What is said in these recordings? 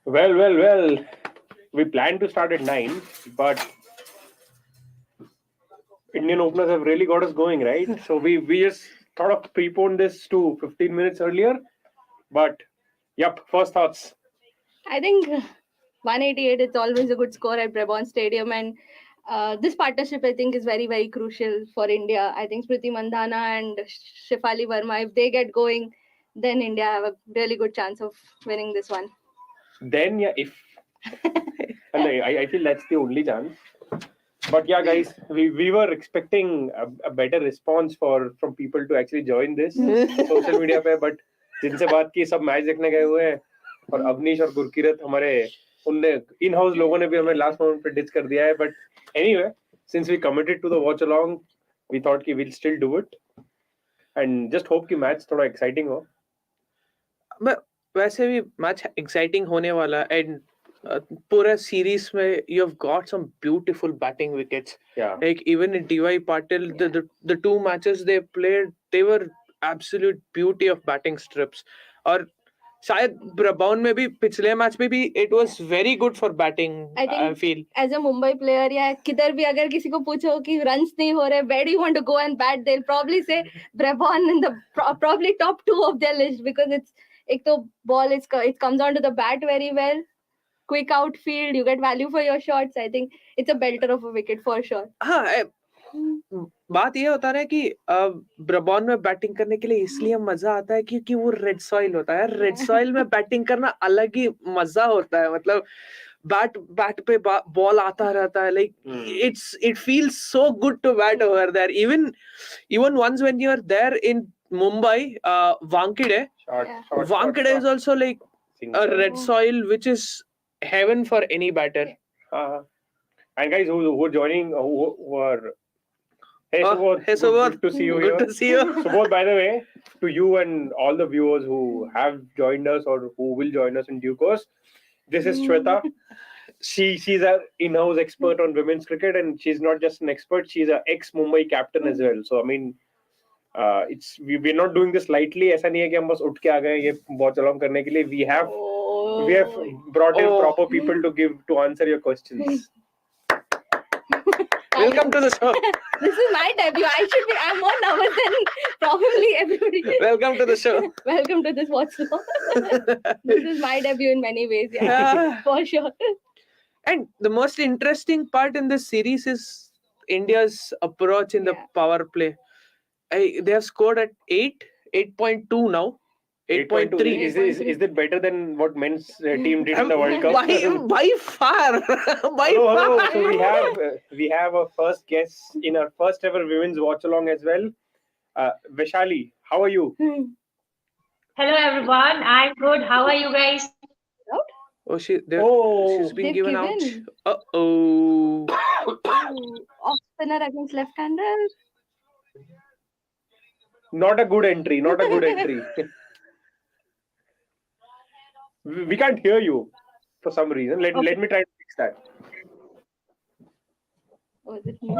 Well. We planned to start at 9, but Indian openers have really got us going, right? So we just thought of prepone this to 15 minutes earlier. But, yep, first thoughts. I think 188 is always a good score at Brabourne Stadium, and this partnership I think is very, very crucial for India. I think Smriti Mandhana and Shefali Verma, if they get going, then India have a really good chance of winning this one. Then, yeah, if and I feel that's the only chance. But yeah, guys, we were expecting a better response from people to actually join this social media पे, but जिनसे बात की सब match देखने गए हुए हैं और अवनीश और गुरकीरत हमारे उनने इन हाउस लोगों ने भी हमें लास्ट मोमेंट पे डिच कर दिया है. But anyway, since we committed to the watch along, we thought कि we'll still do it and just hope कि मैच थोड़ा exciting हो. But वैसे भी मैच एक्साइटिंग होने वाला एंड पूरा सीरीज में you have got some beautiful batting wickets. Yeah. Like even in DY Patil, the two matches they played, they were absolute beauty of batting strips. और शायद ब्रबाउन में भी पिछले मैच में भी it was very good for batting. I feel as a Mumbai player या किधर भी अगर किसी को पूछो कि runs नहीं हो रहे, where do you want to go and bat, they'll probably say Brabourne in the probably top 2 of their list, because it's एक तो ball it comes onto the bat very well, quick outfield, you get value for your shots. I think it's a belter of a wicket for sure. हाँ बात ये होता है कि ब्रबाउन में batting करने के लिए इसलिए मजा आता है क्योंकि वो रेड सॉइल होता है. रेड सॉइल में बैटिंग करना अलग ही मजा होता है. मतलब बैट पे बॉल आता रहता है. Like it feels so good to bat over there. Even once when you are there in Mumbai, Wankhede is also like a red soil, which is heaven for any batter. And guys who are joining, who are hey Subodh, good to see you good here. to see you. Subodh, by the way, to you and all the viewers who have joined us or who will join us in due course, this is Shweta. She's an in-house expert on women's cricket, and she's not just an expert; she's an ex-Mumbai captain as well. So I mean, we're not doing this lightly. ऐसा नहीं है कि हम बस उठ के आ गए ये watch along करने के लिए. We have brought in proper people to answer your questions. Welcome to the show. This is my debut. I'm more nervous than probably everybody. Welcome to the show. Welcome to this Watchalong. This is my debut in many ways, for sure. And the most interesting part in this series is India's approach in the power play. They have scored at 8.2 now. 8.3. Is it better than what men's team did in the World Cup? By far. Far. So we have a first guest in our first ever women's watch along as well. Vaishali, how are you? Hello everyone, I'm good. How are you guys? Oh, she's been given out. Uh-oh. Off spinner against left-hander. Not a good entry. We can't hear you for some reason. Let me try to fix that. Oh, is it me?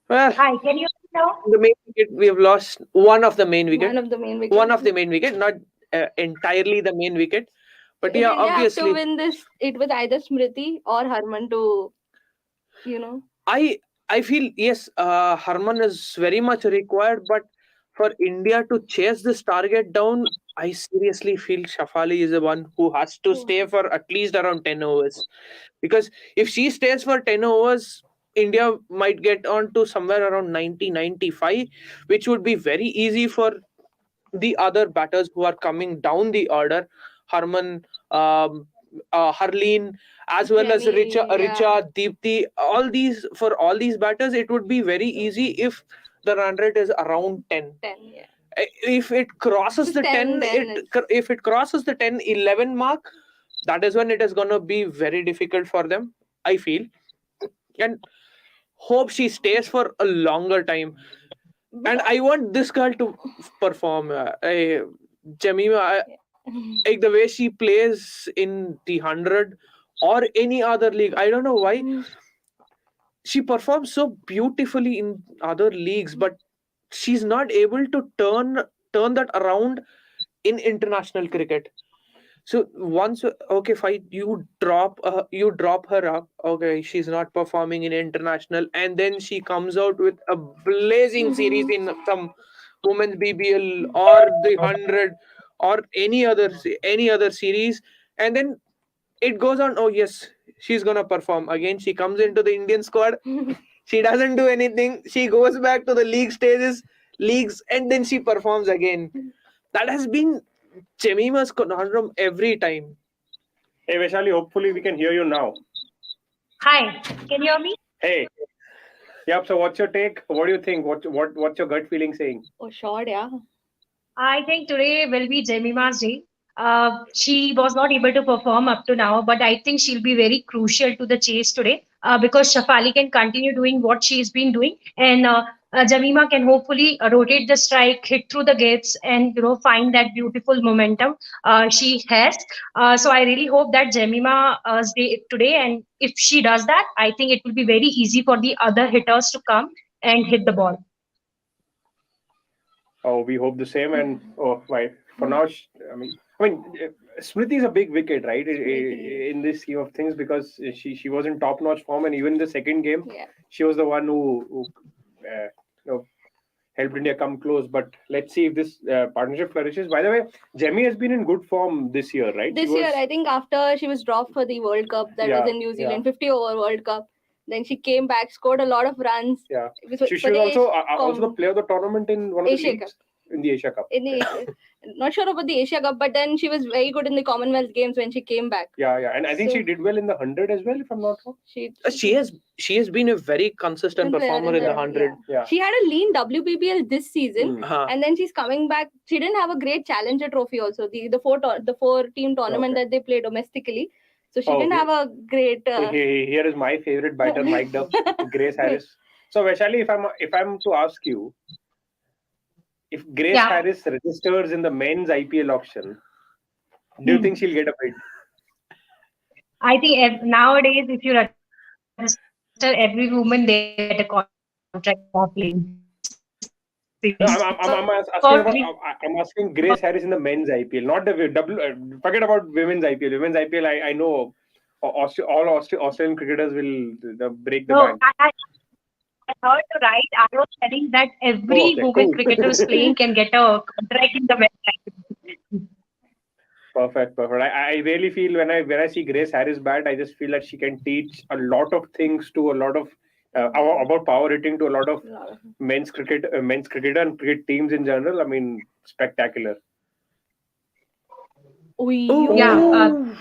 Well, Hi, can you know? The main wicket, we have lost one of the main wicket. One of the main wicket, not entirely the main wicket. But if yeah, India obviously. have to win this, it was either Smriti or Harman to, I feel, yes, Harman is very much required, but for India to chase this target down, I seriously feel Shefali is the one who has to stay for at least around 10 overs. Because if she stays for 10 overs, India might get on to somewhere around 90-95, which would be very easy for the other batters who are coming down the order. Harman, Harleen, as well as Richa, Deepthi, for all these batters, it would be very easy if the run rate is around 10. If it crosses the 10, if it crosses the 10-11 mark, that is when it is going to be very difficult for them, I feel. And hope she stays for a longer time. And I want this girl to perform. Jamima, like the way she plays in the 100 or any other league. I don't know why she performs so beautifully in other leagues, but she's not able to turn that around in international cricket. So once, okay, fine, you drop her up. Okay, she's not performing in international, and then she comes out with a blazing series in some women's BBL or the 100 or any other series, and then it goes on. Oh yes, she's gonna perform again. She comes into the Indian squad. She doesn't do anything. She goes back to the leagues, and then she performs again. That has been Jemima's conundrum every time. Hey Vaishali, hopefully we can hear you now. Hi, can you hear me? Hey. Yep. So what's your take? What do you think? What's your gut feeling saying? Oh, sure, yeah. I think today will be Jemima's day. She was not able to perform up to now, but I think she'll be very crucial to the chase today because Shafali can continue doing what she's been doing, and Jemima can hopefully rotate the strike, hit through the gates, and find that beautiful momentum she has. So I really hope that Jemima's day today, and if she does that, I think it will be very easy for the other hitters to come and hit the ball. Oh, we hope the same. And why? For now, Smriti is a big wicket, right? In this scheme of things, because she was in top notch form, and even in the second game, Yeah. she was the one who helped India come close. But let's see if this partnership flourishes. By the way, Jemmy has been in good form this year, right? This year, I think after she was dropped for the World Cup, that was in New Zealand, 50-over World Cup. Then she came back, scored a lot of runs. Yeah. It was She for was the also the player of the tournament in one of the Asia leagues. In the Asia Cup. Not sure about the Asia Cup, but then she was very good in the Commonwealth Games when she came back. Yeah, and I think she did well in the 100 as well, if I'm not wrong. She has been a very consistent performer in the 100. Yeah. She had a lean WPBL this season, and then she's coming back. She didn't have a great Challenger trophy also, the four team tournament that they play domestically. So she didn't have a great. Here is my favorite batter, mic'd up, Grace Harris. So Vaishali, if I'm to ask you, if Grace Harris registers in the men's IPL auction, do you think she'll get a bid? I think nowadays, if you register every woman, they get a contract of playing. I'm asking Grace Harris in the men's IPL, not the forget about women's IPL. Women's IPL, I know all Australian cricketers will break the bank. I heard you right. I was telling that every woman cricketer who's playing can get a contract in the men's IPL. Perfect. I really feel when I see Grace Harris bat, I just feel that she can teach a lot of things to a lot of about power hitting to a lot of men's cricketer and cricket teams in general. I mean, spectacular. Yeah.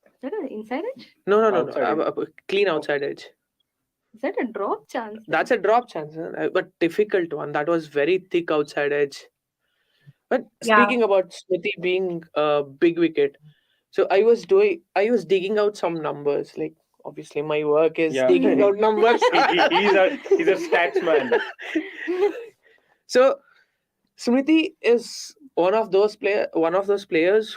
Is that an inside edge? No. Clean outside edge. Is that a drop chance? That's a drop chance, but difficult one. That was very thick outside edge. But speaking about Smriti being a big wicket, so I was digging out some numbers. Like obviously my work is digging out numbers. he's a stats man. So Smriti is one of those players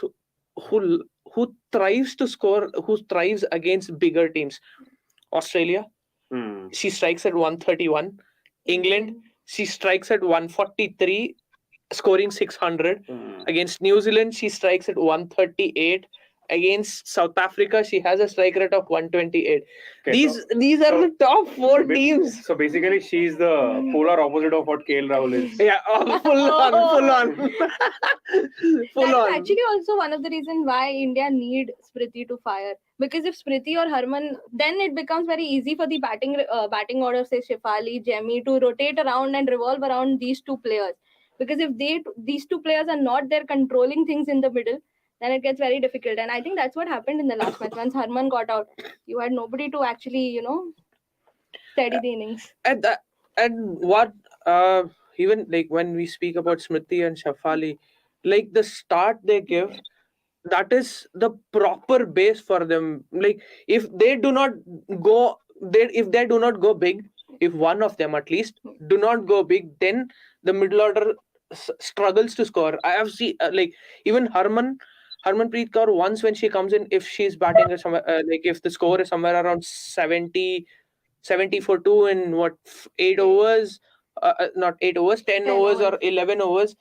who thrives to score, who thrives against bigger teams. Australia, she strikes at 131. England, she strikes at 143. Scoring 600 against New Zealand, she strikes at 138. Against South Africa, she has a strike rate of 128. These are the top four teams. So basically, she's the polar opposite of what KL Rahul is. Yeah, full on. That's actually also one of the reasons why India need Smriti to fire. Because if Smriti or Harman, then it becomes very easy for the batting order, say Shefali, Jemmy, to rotate around and revolve around these two players. Because if these two players are not there controlling things in the middle, then it gets very difficult. And I think that's what happened in the last match. Once Harman got out, you had nobody to actually, steady the innings. And what even like when we speak about Smriti and Shafali, like the start they give, that is the proper base for them. Like if they do not go big, if one of them at least do not go big, then the middle order struggles to score. I have seen like even Harmanpreet Kaur once when she comes in, if she's batting at somewhere like if the score is somewhere around 70 for 2 in what 8 overs, not 8 overs, 10 overs or 11 overs,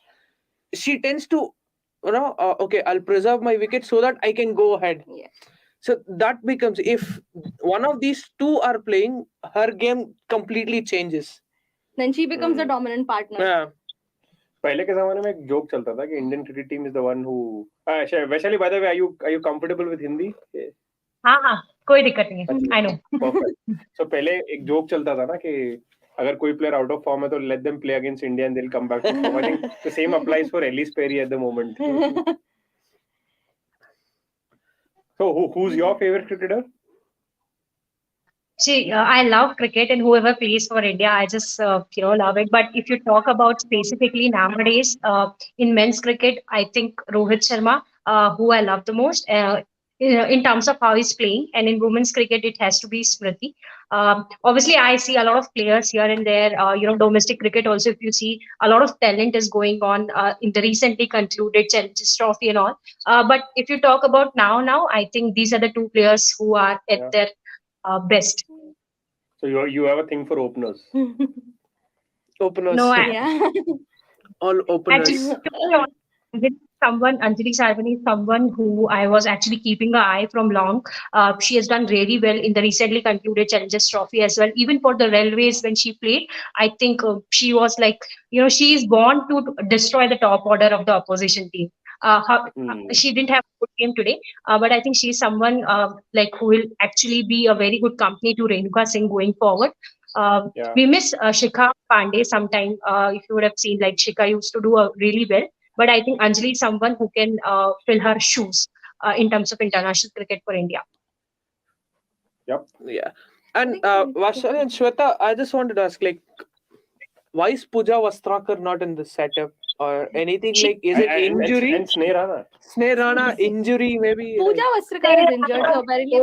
she tends to okay, I'll preserve my wicket so that I can go ahead. Yeah. So that becomes, if one of these two are playing, her game completely changes. Then she becomes the dominant partner. Yeah. पहले के जमाने में एक joke चलता था कि Indian cricket team is the one who Vaishali by the way are you comfortable with Hindi? हाँ कोई दिक्कत नहीं है, आई नो। परफेक्ट। सो पहले एक जोक चलता था ना कि अगर कोई प्लेयर आउट ऑफ फॉर्म है तो let them play against India and they will come back to form. I think the same applies for Ellyse Perry at the moment. So who's your favorite cricketer? See, I love cricket, and whoever plays for India, I just love it. But if you talk about specifically nowadays in men's cricket, I think Rohit Sharma, who I love the most. In terms of how he's playing, and in women's cricket, it has to be Smriti. Obviously, I see a lot of players here and there. Domestic cricket also, if you see, a lot of talent is going on in the recently concluded Challenges Trophy and all. But if you talk about now, I think these are the two players who are at their best. So you have a thing for openers. Openers. No, all openers. Actually, Anjali Sarvani is someone who I was actually keeping an eye from long. She has done really well in the recently concluded Challenges Trophy as well. Even for the Railways when she played, I think she was like, she is born to destroy the top order of the opposition team. She didn't have a good game today, but I think she's someone who will actually be a very good company to Renuka Singh going forward. We miss Shikha Pandey sometime. If you would have seen, like Shikha used to do really well. But I think Anjali is someone who can fill her shoes in terms of international cricket for India. Yep. Yeah. And Vashali and Shweta, I just wanted to ask, like, why is Pooja Vastrakar not in the setup or anything? Like, is it injury? And Sneh Rana injury maybe? Pooja Vastrakar is injured. So apparently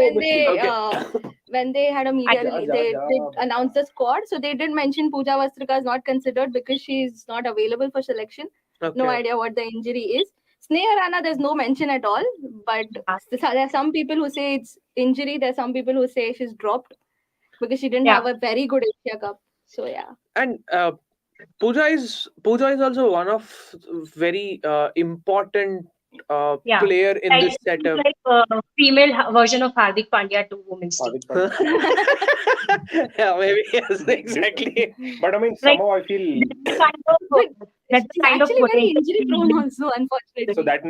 when they had a media release, they announced the squad. So they did mention Pooja Vastrakar is not considered because she is not available for selection. No idea what the injury is. Sneha Rana, there's no mention at all. But there are some people who say it's injury. There are some people who say she's dropped because she didn't have a very good Asia Cup. So yeah. And Pooja is also one of very important player in this setup. Like a female version of Hardik Pandya to women's team. Yeah, maybe yes, exactly. But I mean, somehow I feel that's actually very injury prone also, unfortunately. So that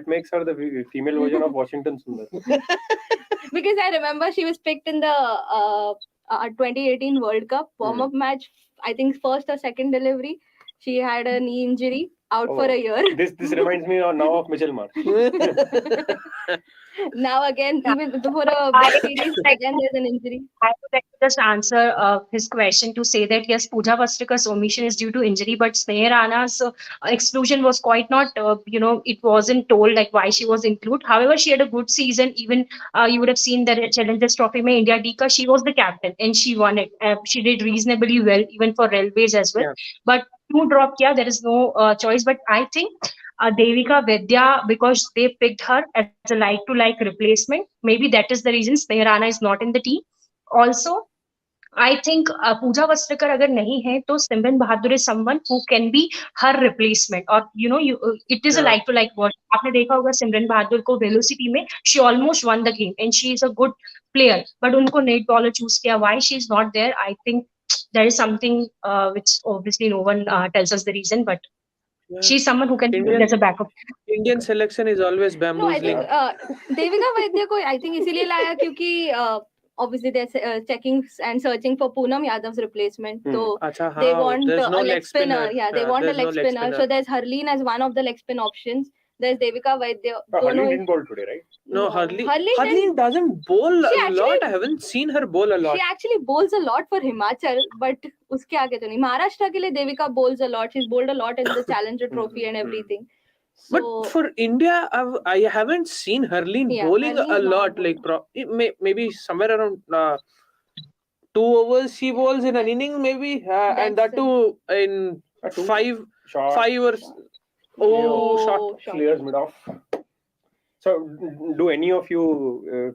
makes her the female version of Washington Sundar. Because I remember she was picked in the 2018 World Cup warm-up match. I think first or second delivery, she had a knee injury, out for a year. This reminds me now of Mitchell Marsh. Now again, even before a big series, again there's an injury. I would like to just answer his question to say that yes, Pooja Vastrakar's omission is due to injury, but Sneh Rana's exclusion was quite not, it wasn't told like why she was included. However, she had a good season. Even you would have seen that Challenges Trophy mein India Dika, she was the captain and she won it. She did reasonably well, even for Railways as well. Yeah. But to drop, there is no choice. But I think Devika Vedya, because they picked her as a like-to-like replacement. Maybe that is the reason Sneh Rana is not in the team. Also, I think Pooja Vastrakar agar nahi hai, to Simran Bahadur is someone who can be her replacement. Or it is a like-to-like word. Aapne dekha hoga Simran Bahadur ko velocity mein, she almost won the game and she is a good player. But unko net bowler choose kiya. Why she is not there? I think there is something which obviously no one tells us the reason, but she's someone who can be as a backup. Indian selection is always bamboozling. No, I think Devika Vaidya ko I think इसीलिए लाया क्योंकि obviously they're checking and searching for Poonam Yadav's replacement. So they want a leg spinner. Yeah, they want a leg spinner. So there's Harleen as one of the leg spin options. There's Devika Vaidya. Harleen didn't bowl today, right? No, Harleen doesn't bowl a lot. I haven't seen her bowl a lot. She actually bowls a lot for Himachal, but uske aage to nahi. Maharashtra ke liye Devika bowls a lot. She's bowled a lot in the Challenger Trophy and everything. So, but for India, I haven't seen Harleen bowling a lot. Like maybe somewhere around 2 overs she bowls in an inning, maybe, and that too in 5. Shot. 5 or shot. Clears mid off. So, do any of you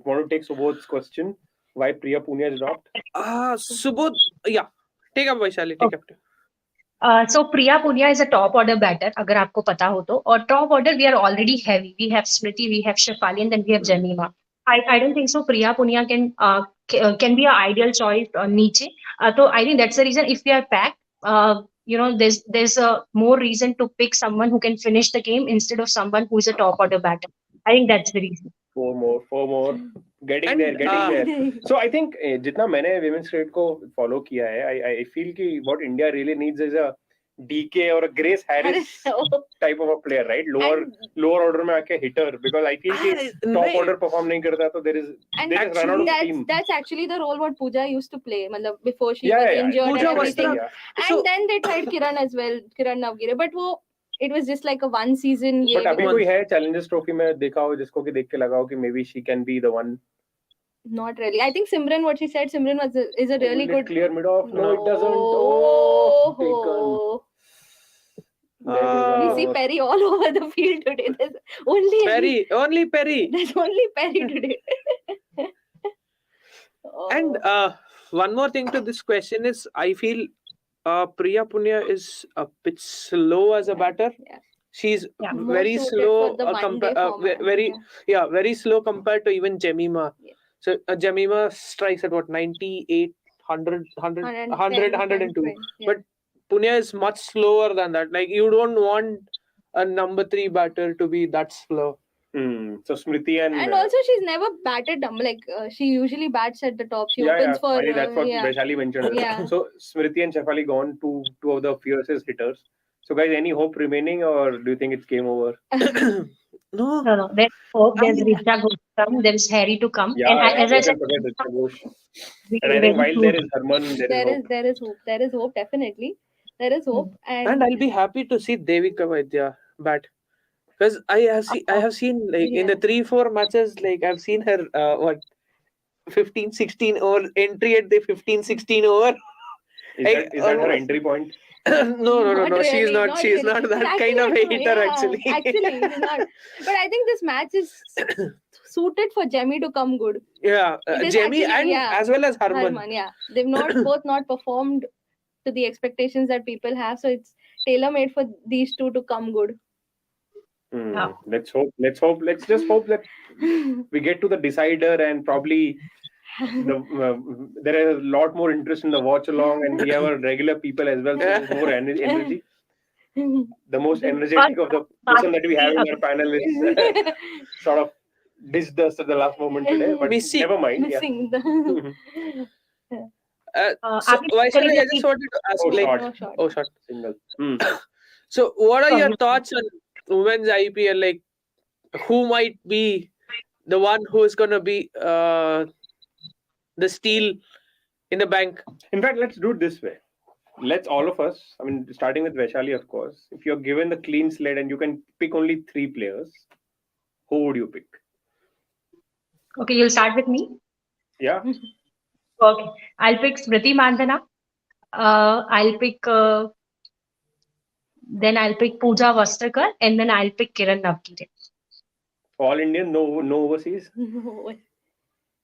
want to take Subodh's question? Why Priya Punia is dropped? Subodh, yeah. Take up Vaishali, take up. So Priya Punia is a top order batter, अगर आपको पता हो तो. और top order we are already heavy. We have Smriti, we have Shefali, and then we have Jemima. I don't think so. Priya Punia can be an ideal choice niche. So I think that's the reason if we are packed, there's a more reason to pick someone who can finish the game instead of someone who is a top order batter. I think that's the reason. Four more. Getting And, there. So I think जितना मैंने women's cricket को follow किया है, I feel कि what India really needs is a DK or a Grace Harris type of a player, right? Lower order में आके hitter, because I feel कि top order perform नहीं करता, तो there is run out of steam. That's actually the role what Pooja used to play, मतलब before she Yeah, was yeah, injured Pooja and was everything. the- And then they tried Kiran as well, Kiran Navgire, but वो it was just like a one season. But अभी कोई है Challengers Trophy में देखा हो जिसको कि देख के लगा हो कि maybe she can be the one. Not really. I think Simran, what she said, Simran is a really good. Clear mid off. No, it doesn't. Oh, taken. We see Perry all over the field today. There's only Perry. There's only Perry today. And one more thing to this question is, I feel Priya Punia is a bit slow as a batter. Yeah. She's More very suited slow, for the one-day format, very slow compared to even Jemima. Yeah. So Jemima strikes at what, 98, 100, 102. Yeah. But Punia is much slower than that. Like, you don't want a number 3 batter to be that slow. So Smriti and also she's never batted dumb. Like she usually bats at the top. She opens for. I think that's what Vaishali mentioned. Yeah. So Smriti and Shefali gone, two of the fiercest hitters. So guys, any hope remaining, or do you think it's game over? No. There's hope. There's Richa to come. There's Harry to come. Yeah, And as I said, forget Richa Ghosh. And I think while there is Harman, there is hope. There is hope, definitely. There is hope. And I'll be happy to see Devika Vaidya bat. Because I have seen like in the 3-4 matches, like I've seen her 15-16 over entry at the 15-16 over. Is that her entry point? No. Really, She's not. She's really. not that kind of a hitter, actually. Actually, she's not. But I think this match is suited for Jemmy to come good. Yeah, It is Jemmy actually, and as well as Harman. Yeah, they've both not performed to the expectations that people have. So it's tailor made for these two to come good. Let's hope. Let's just hope that we get to the decider, and probably there is a lot more interest in the watch along, and we have our regular people as well. So there's more energy. The most energetic of the person that we have in our panel is sort of ditched us at the last moment today. But never mind. Missing So Vaishali, I just wanted to ask, short. Single. So what are your thoughts on women's IPL? Like, who might be the one who is going to be the steal in the bank? In fact, let's do it this way. Let's all of us, I mean, starting with Vaishali, of course, if you're given the clean slate and you can pick only 3 players, who would you pick? Okay, you'll start with me. Yeah. Okay, I'll pick Smriti Mandhana. I'll pick then I'll pick Pooja Vastakar, and then I'll pick Kiran Navgire. All Indian, no overseas.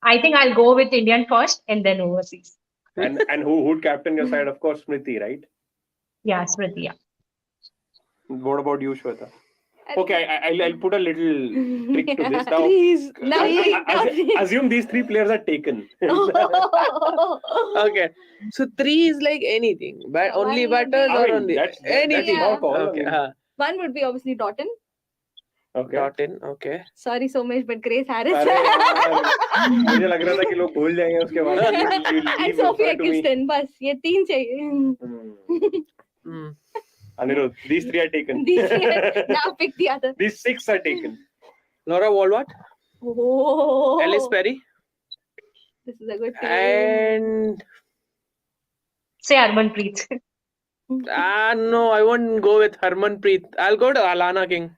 I think I'll go with Indian first and then overseas. And who would captain your side? Of course, Smriti, right? Yeah, Smriti. Yeah. What about you, Shweta? Okay, I'll put a little trick to this. Now, Please. Assume these 3 players are taken. Okay, so 3 is like anything, but only batters or only anything. That's call. Okay. One would be obviously Doughton. Okay. Doughton. Okay. Sorry so much, but Grace Harris. मुझे लग रहा था कि लोग भूल जाएंगे उसके बाद. And Sophia Kiston. बस ये 3 चाहिए. Anirudh, these 3 are taken. Now pick the other. These 6 are taken. Laura Walwart. Oh. Alice Perry. This is a good team. And Say Harmanpreet. no, I won't go with Harmanpreet. I'll go to Alana King.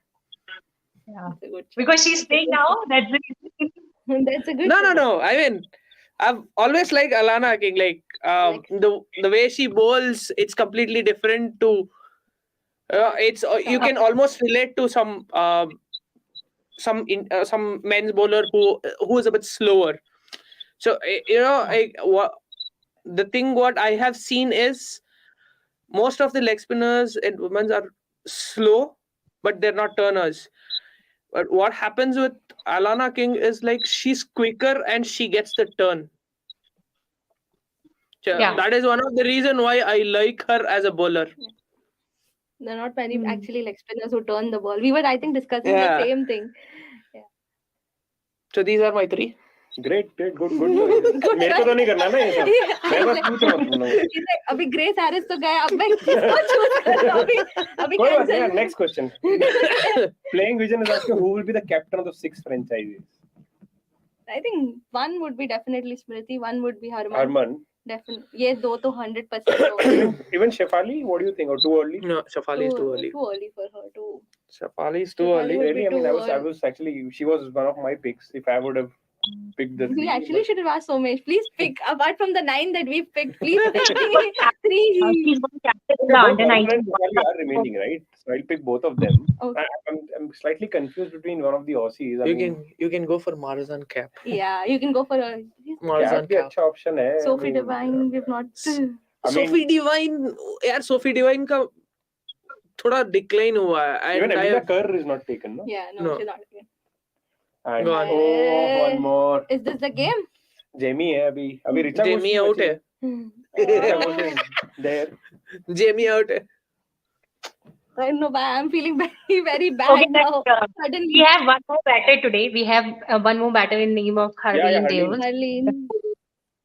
Yeah. Because she's playing now. That's a good. No. I mean, I've always liked Alana King. Like the way she bowls, it's completely different to It's you can almost relate to some men's bowler who is a bit slower. So the thing what I have seen is most of the leg spinners in women's are slow, but they're not turners. But what happens with Alana King is like she's quicker and she gets the turn. So Yeah. that is one of the reason why I like her as a bowler. There are not many Hmm. actually leg spinners who turn the ball. We were, I think, discussing Yeah. the same thing. So these are my three. Great, good मेरे को तो नहीं करना ना ये सब मैं बस पूछ रहा हूँ तुम लोगों से अभी ग्रेस हैरिस तो गए अब मैं किसको चूज करूं अभी कोई बात नहीं cancel. next question playing vision is asking who will be the captain of the 6 franchises I think one would be definitely Smriti, one would be Harman. Definitely. ये दो तो 100% होगा. even Shefali what do you think or too early No, Shefali is too early. Too early for her too. Shefali is too Shefali early. would really be I mean too I early. was actually she was one of my picks if I would have picked the We three, actually but- should have asked Somesh. Please pick, apart from the 9 that we've picked, please pick three. She's going to captain the both under Harman 19. and Shefali are remaining right so I'll pick both of them Okay. I'm slightly confused between one of the Aussies I You mean can go for Marzan Cap. Yeah, you can go for a Marzan Cap भी Cap. अच्छा option है Sophie Devine. We've not. I mean- Sophie Devine, यार Sophie Devine का थोड़ा decline हुआ है. even And I Amina have, Kerr is not taken no Yeah, no, No. she's not. Okay. and Go on. oh one more Is this the game? Jamie है अभी Richa Ghosh Jamie भी out बची है. Richa Ghosh is there Jamie out है. I don't know, but I'm feeling very, very bad Okay, now. we Suddenly, have one more batter today. We have one more batter in name of Harleen Harleen. Deol. Harleen.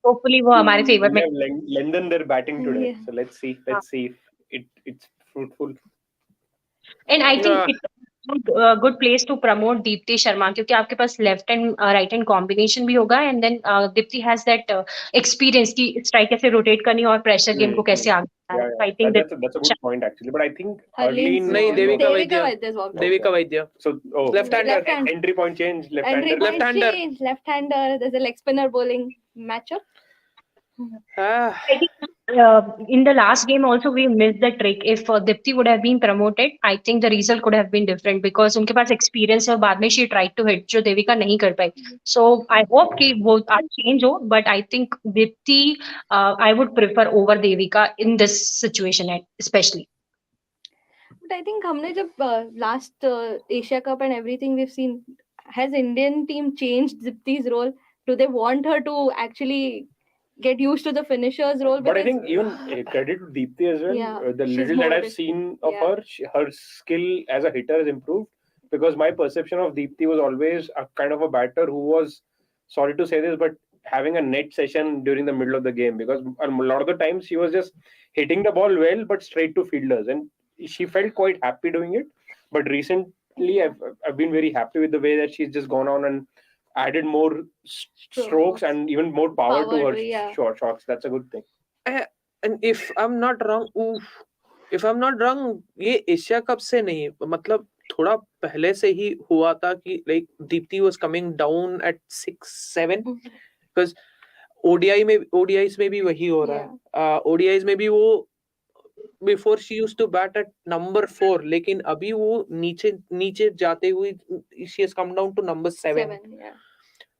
Hopefully वो हमारे favor we में. have London they're batting today Yeah. so let's see if it's fruitful And I think Yeah. it's a good place to promote Deepti Sharma क्योंकि आपके पास left and right hand combination भी होगा and then Deepti has that experience कि strike कैसे rotate करनी और pressure game को कैसे आगे yeah, So I think that's a good point actually but I think Harleen's Harleen नहीं, gone. Devika Devika Vaidya. Vaidya's walked out. Devika Vaidya. so Left-hander. Left-hand. entry point change Entry left-hander point Left-hander. change. Left-hander. There's a leg spinner bowling matchup. Ah, I think in the last game also we missed the trick. If Dipti would have been promoted, I think the result could have been different because उनके पास experience है और बाद में she tried to hit जो देविका नहीं कर पाई. So I hope कि वो आज change हो, but I think Dipti I would prefer over Devika in this situation especially. But I think हमने जब last Asia Cup and everything we've seen, has Indian team changed Dipti's role? Do they want her to actually get used to the finisher's role? but I Because- think even credit to Deepti as well Yeah, the she's little that more I've dis- seen of yeah. her her skill as a hitter has improved because my perception of Deepti was always a kind of a batter who was sorry to say this but having a net session during the middle of the game because a lot of the times she was just hitting the ball well but straight to fielders and she felt quite happy doing it but recently I've been very happy with the way that she's just gone on and added more strokes and even more power to Power, her yeah. short shots that's a good thing and if I'm not wrong, ये Asia cup से नहीं मतलब थोड़ा पहले से ही हुआ था कि like Deepti was coming down at 6-7 because ODIs में भी वही हो रहा है. ODIs में भी वो before she used to bat at number 4 लेकिन अभी वो नीचे जाते हुए she has come down to number 7. Yeah.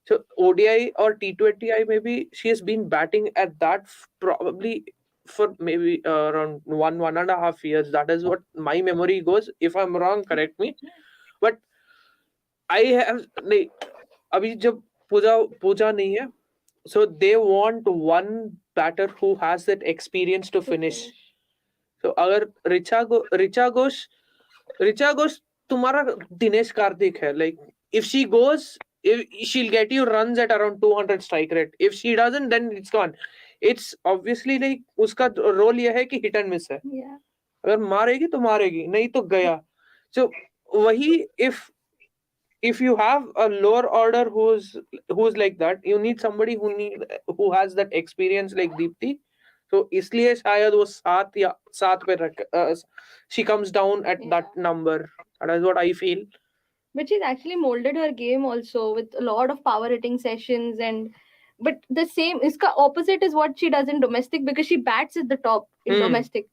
So ODI or T20I maybe she has been batting at that probably for maybe around 1.5 years. That is what my memory goes. If I'm wrong, correct me. But I have नहीं अभी जब पूजा नहीं है, so they want one batter who has that experience to finish. So अगर रिचा घोष तुम्हारा दिनेश कार्तिक है like if she goes if she'll get you runs at around 200 strike rate if she doesn't then it's gone it's obviously like उसका role ये है कि hit and miss है Yeah. अगर मारेगी तो मारेगी नहीं तो गया so वही if you have a lower order who's like that you need somebody who has that experience like Deepti so इसलिए शायद वो 7 पे रख she comes down at that number that is what I feel. But she's actually molded her game also with a lot of power hitting sessions but the same iska opposite is what she does in domestic because she bats at the top in Hmm. domestic.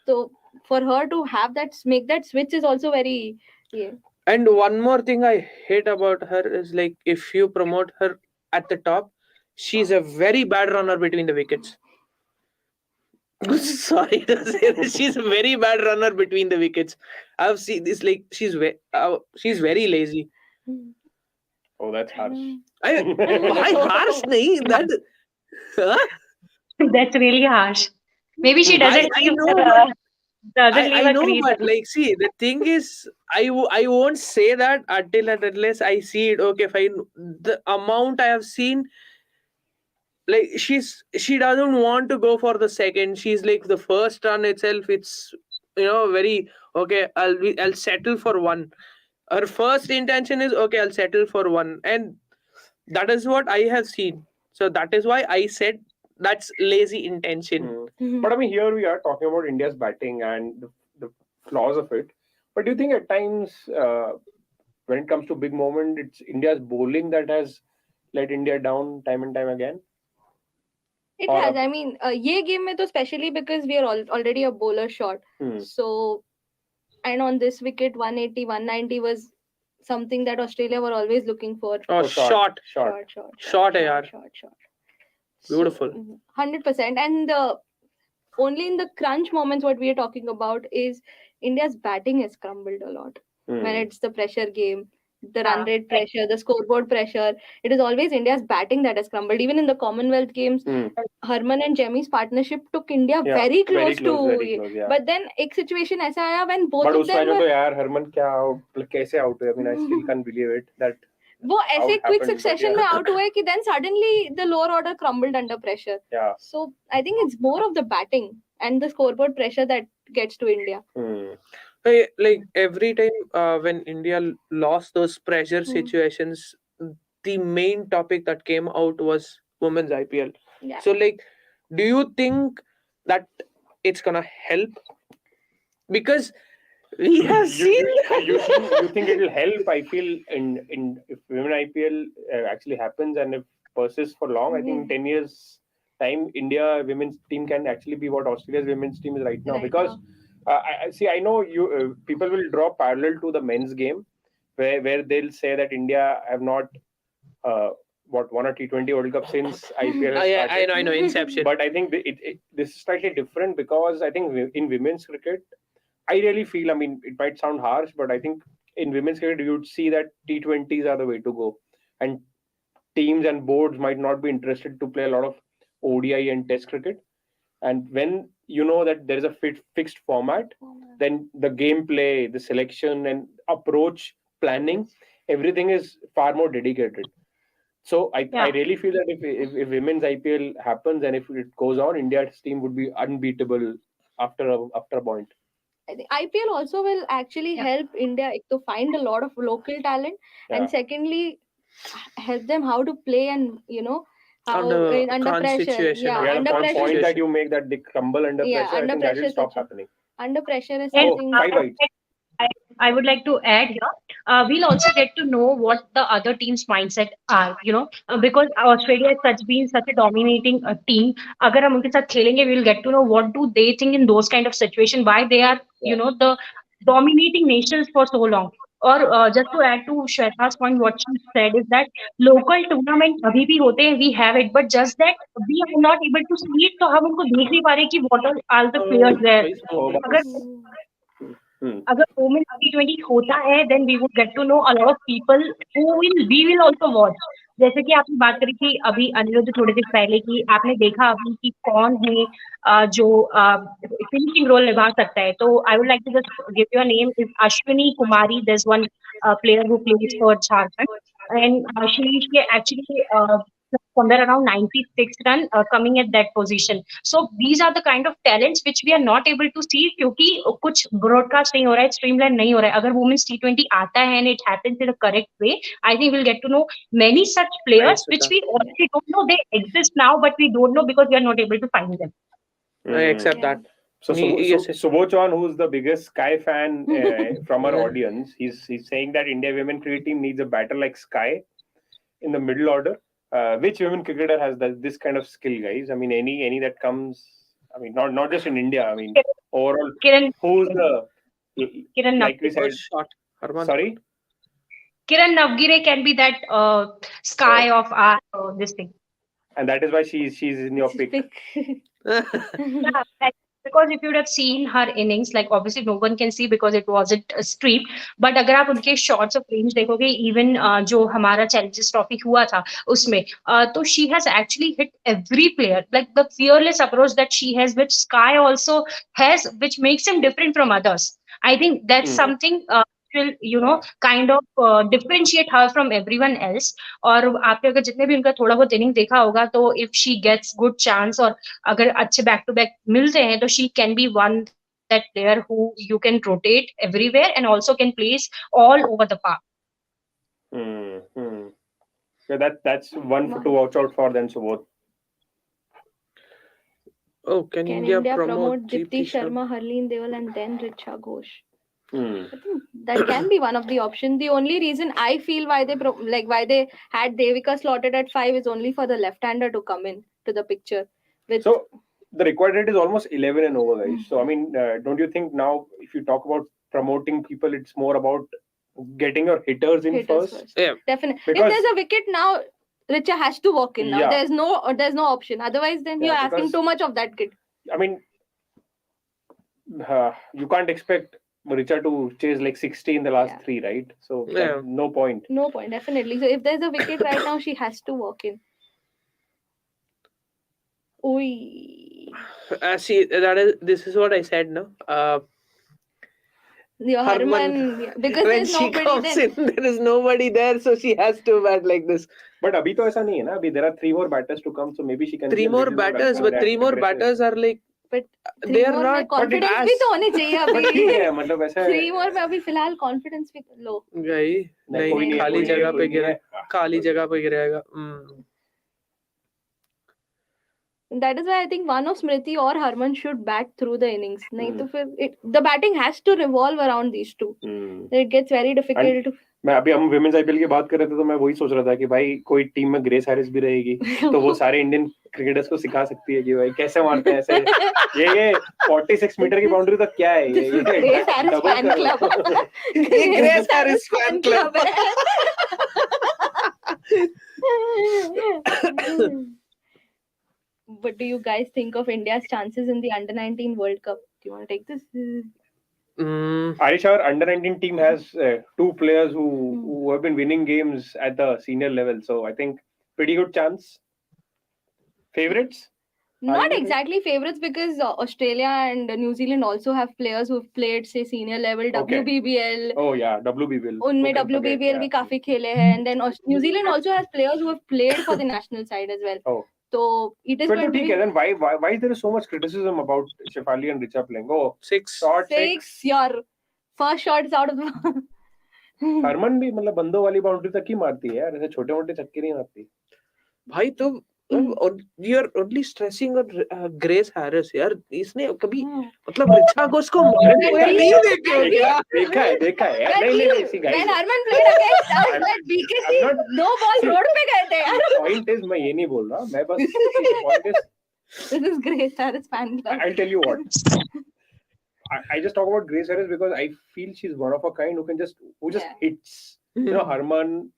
So for her to have that, make that switch is also very, yeah. And one more thing I hate about her is like if you promote her at the top, she's a very bad runner between the wickets. Sorry to say this, she's a very bad runner between the wickets. I've seen this like she's very lazy. Oh, that's harsh. Why harsh? Nahi, that huh? That's really harsh. Maybe she doesn't I leave know, doesn't leave I a know, crease. but like, see, the thing is, I won't say that until and unless I see it. Okay, fine. The amount I have seen, like, she doesn't want to go for the second. She's like the first run itself. It's very okay. I'll settle for one. Her first intention is okay. I'll settle for one, and that is what I have seen. So that is why I said that's lazy intention. But I mean, here we are talking about India's batting and the flaws of it. But do you think at times, when it comes to big moment, it's India's bowling that has let India down time and time again? It Or has. I mean, ये game में तो especially because we are already a bowler short. So, and on this wicket, 180, 190 was something that Australia were always looking for. Oh, short. Short. Short hai yaar. Short. Beautiful. 100%. And only in the crunch moments, what we are talking about is India's batting has crumbled a lot. When it's the pressure game, the run rate pressure, the scoreboard pressure, it is always India's batting that has crumbled. Even in the Commonwealth Games, Harman and Jemmy's partnership took India very close to. yeah. But then एक situation ऐसा आया when both But of उस them match में were तो यार हरमन क्या out, कैसे out हुए? I mean, I still can't believe it that वो ऐसे it quick happened, but succession yeah. में out हुए कि then suddenly the lower order crumbled under pressure. Yeah. So I think it's more of the batting and the scoreboard pressure that gets to India. Like every time when India lost those pressure situations, the main topic that came out was women's IPL. Yeah. So like, do you think that it's gonna help? Because we have seen you think it will help? I feel in if women IPL actually happens and if persists for long, I think in 10 years time India women's team can actually be what Australia's women's team is right now. Because I know you people will draw parallel to the men's game where they'll say that India have not won a T20 World Cup since IPL has started. I know, inception. But I think this is slightly different because I think in women's cricket, I really feel, I mean, it might sound harsh, but I think in women's cricket, you would see that T20s are the way to go. And teams and boards might not be interested to play a lot of ODI and Test cricket. And when you know that there is a fixed format, then the gameplay, the selection and approach, planning, everything is far more dedicated. So I really feel that if women's IPL happens and if it goes on, India's team would be unbeatable after a point. I think IPL also will actually help India to find a lot of local talent, and secondly, help them how to play and how under pressure. Situation. Yeah, under the pressure. point that you make that they crumble under pressure, I under think that pressure will stop situation. happening. Under pressure is And, something. 5 wides. I would like to add here, we'll also get to know what the other team's mindset are, because Australia has been such a dominating team. अगर हम उनके साथ खेलेंगे, we'll get to know what do they think in those kind of situation, why they are, the dominating nations for so long. Or just to add to Shweta's point, what she said is that local tournament अभी भी होते हैं, we have it, but just that we are not able to see it, तो हम उनको देख नहीं पा रहे कि what are the players there. अगर women T20 होता है then we would get to know a lot of people we will also watch. जैसे कि आपने बात करी थी अभी अनिरुद्ध थोड़ी देर पहले की आपने देखा अभी कि कौन है जो फिनिशिंग रोल निभा सकता है. तो I would like to just give you a name is Ashwini Kumari. There's one player who plays for Jharkhand and she actually somewhere around 96 run coming at that position. So these are the kind of talents which we are not able to see क्योंकि कुछ broadcast नहीं हो रहा है, streamline नहीं हो रहा है. अगर women's T20 आता है and it happens in a correct way, I think we'll get to know many such players which we already don't know they exist now, but we don't know because we are not able to find them. I accept that. So Subochan, who's the biggest Sky fan from our audience, he's saying that India women cricket team needs a batter like Sky in the middle order. Which women cricketer has this kind of skill, guys? I mean, any that comes I mean, not just in India. I mean, overall, Kiran, who's the Kiran like we Navgire. said? Shot. Harman. Sorry. Kiran Navgire can be that sky of our this thing. And that is why she's in your pick. Yeah, like, because if you would have seen her innings, like obviously no one can see because it wasn't a stream. But अगर आप उनके shots of range देखोगे, even जो हमारा Challenges Trophy हुआ था उसमें, तो she has actually hit every player. Like the fearless approach that she has, which Sky also has, which makes him different from others. I think that's something will kind of differentiate her from everyone else. और आपने अगर जितने भी उनका थोड़ा बहुत inning देखा होगा, तो if she gets good chance और अगर अच्छे बैक टू बैक मिलते हैं, तो she can be one that player who you can rotate everywhere and also can place all over the park. Yeah, that's one to watch out for then, Subodh. Oh, can India promote Dipti Sharma, Harleen Deval, and then Richa Ghosh? Hmm. I think that can be one of the options. The only reason I feel why they had Devika slotted at 5 is only for the left-hander to come in to the picture. So the required rate is almost 11 and over, guys. So I mean, don't you think now if you talk about promoting people, it's more about getting your hitters in first? Yeah. Definitely. Because- If there's a wicket now, Richa has to walk in now. Yeah. There's no option. Otherwise, then you're asking because- too much of that kid. I mean, you can't expect Richa to chase like 60 in the last 3, right? So Yeah. no point. No point, definitely. So if there's a wicket right now, she has to walk in. Oi. See, this is what I said, no? Your Harman, because when there's she nobody comes then. in, there is nobody there, so she has to bat like this. But abhi to aisa nahi hai na. Abhi there are 3 more batters to come, so maybe she can. 3 be a more little batters, more but 3 more aggressive. batters are like But they are more में not confidence as भी तो होने चाहिए But ठीक अभी. है, मतलब ऐसा है. 3 more में अभी फिलहाल confidence भी low. गई नहीं, कोई नहीं नहीं है, खाली कोई नहीं है, जगह कोई पे नहीं गिरा है. खाली जगह पे गिरेगा That is why I think one of Smriti or Harman should bat through the innings. नहीं तो फिर the batting has to revolve around these two. It gets very difficult to. मैं अभी हम विमेंस आईपीएल की बात कर रहे थे तो मैं वही सोच रहा था कि भाई कोई टीम में ग्रेस हैरिस भी रहेगी तो वो सारे इंडियन क्रिकेटर्स को सिखा सकती है कि भाई कैसे मारते हैं ऐसे ये 46 मीटर की बाउंड्री तक क्या है ये Grace Harris double fan कर- club. ये grace Harris fan club What do you guys think of India's chances in the Under-19 World Cup? Do you want to take this? Arish, our under-19 team has 2 players who have been winning games at the senior level, so I think pretty good chance. Favorites? Not exactly favorites because Australia and New Zealand also have players who've played say senior level Okay. WBBL. Oh yeah, WBBL. उनमें Who can forget, WBBL yeah. भी काफी खेले हैं and then New Zealand also has players who have played for the national side as well. Oh. So it is But going to ठीक be है, then why there is so much criticism about Shefali and Richa playing? Oh, 6 shot 6. Your first shot is out of the. Harman भी मतलब बंदों वाली boundary तक ही मारती है यार, ऐसे छोटे मोटे छक्के नहीं मारती. भाई तुम you are only stressing on Grace Harris यार इसने कभी मतलब रिचा घोष को मारते हुए नहीं देखे हो क्या देखा है यार. नहीं see guys. When Harman played against us at BKC, I'm not- 2 balls road पे गए थे यार. Point is मैं ये नहीं बोल रहा, मैं बस point is This is Grace Harris fan club. I'll tell you what. I just talk about Grace Harris because I feel she's one of a kind who just Yeah. hits. You know, Harman,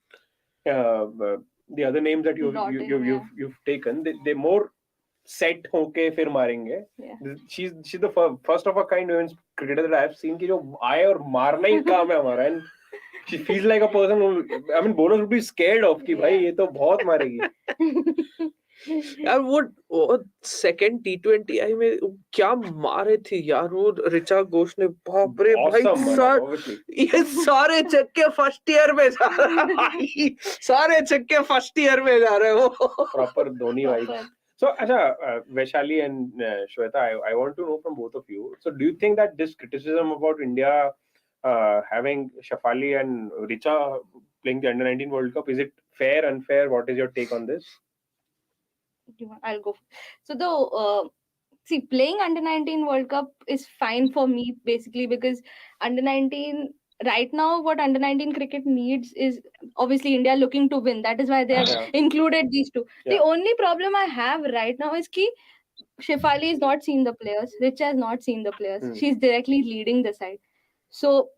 the other names that Brought in, you've taken, they more set होके फिर मारेंगे. Yeah. She's the first of a kind women's cricketer that I have seen कि जो आए और मारना ही काम है हमारा. And she feels like a person who, I mean, bowlers would be scared of कि भाई ये तो बहुत मारेगी. यार वो सेकंड T20I में क्या मारे थे यार वो रिचा घोष ने बाप रे भाई Awesome, man, सर obviously. ये सारे छक्के फर्स्ट ईयर में जा रहे हैं भाई सारे छक्के फर्स्ट ईयर में जा रहे हैं वो Proper Dhoni vibe. So, Acha, Vaishali and Shweta, I want to know from both of you. So, do you think that this criticism about India having Shefali and Richa playing the Under-19 World Cup, is it fair, unfair? What is your take on this? I'll go. So see, playing Under-19 World Cup is fine for me basically because Under-19 right now what Under-19 cricket needs is obviously India looking to win. That is why they have Yeah. included these two. Yeah. The only problem I have right now is कि Shefali has not seen the players. Richa has not seen the players. Hmm. She's directly leading the side. So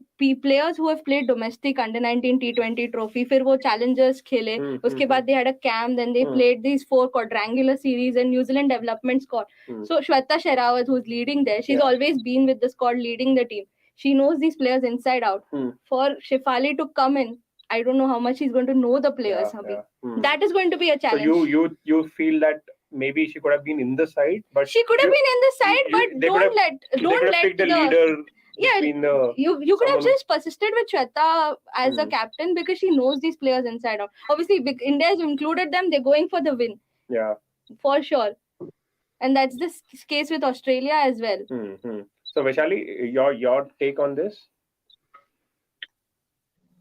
players who have played domestic under-19 T20 trophy, फिर वो challengers खेले, उसके बाद they had a camp, then they played these 4 quadrangular series and New Zealand development squad. So Shweta Sherawat, who's leading there, she's always been with the squad leading the team. She knows these players inside out. For Shefali to come in, I don't know how much she's going to know the players. That is going to be a So challenge. you feel that maybe she could have been in the side, but she could have been in the side, but they could have don't let picked the leader. Yeah, between the you could have someone- just persisted with Shweta as a captain because she knows these players inside out. Obviously, India has included them. They're going for the win. Yeah, for sure. And that's the case with Australia as well. So Vaishali, your take on this?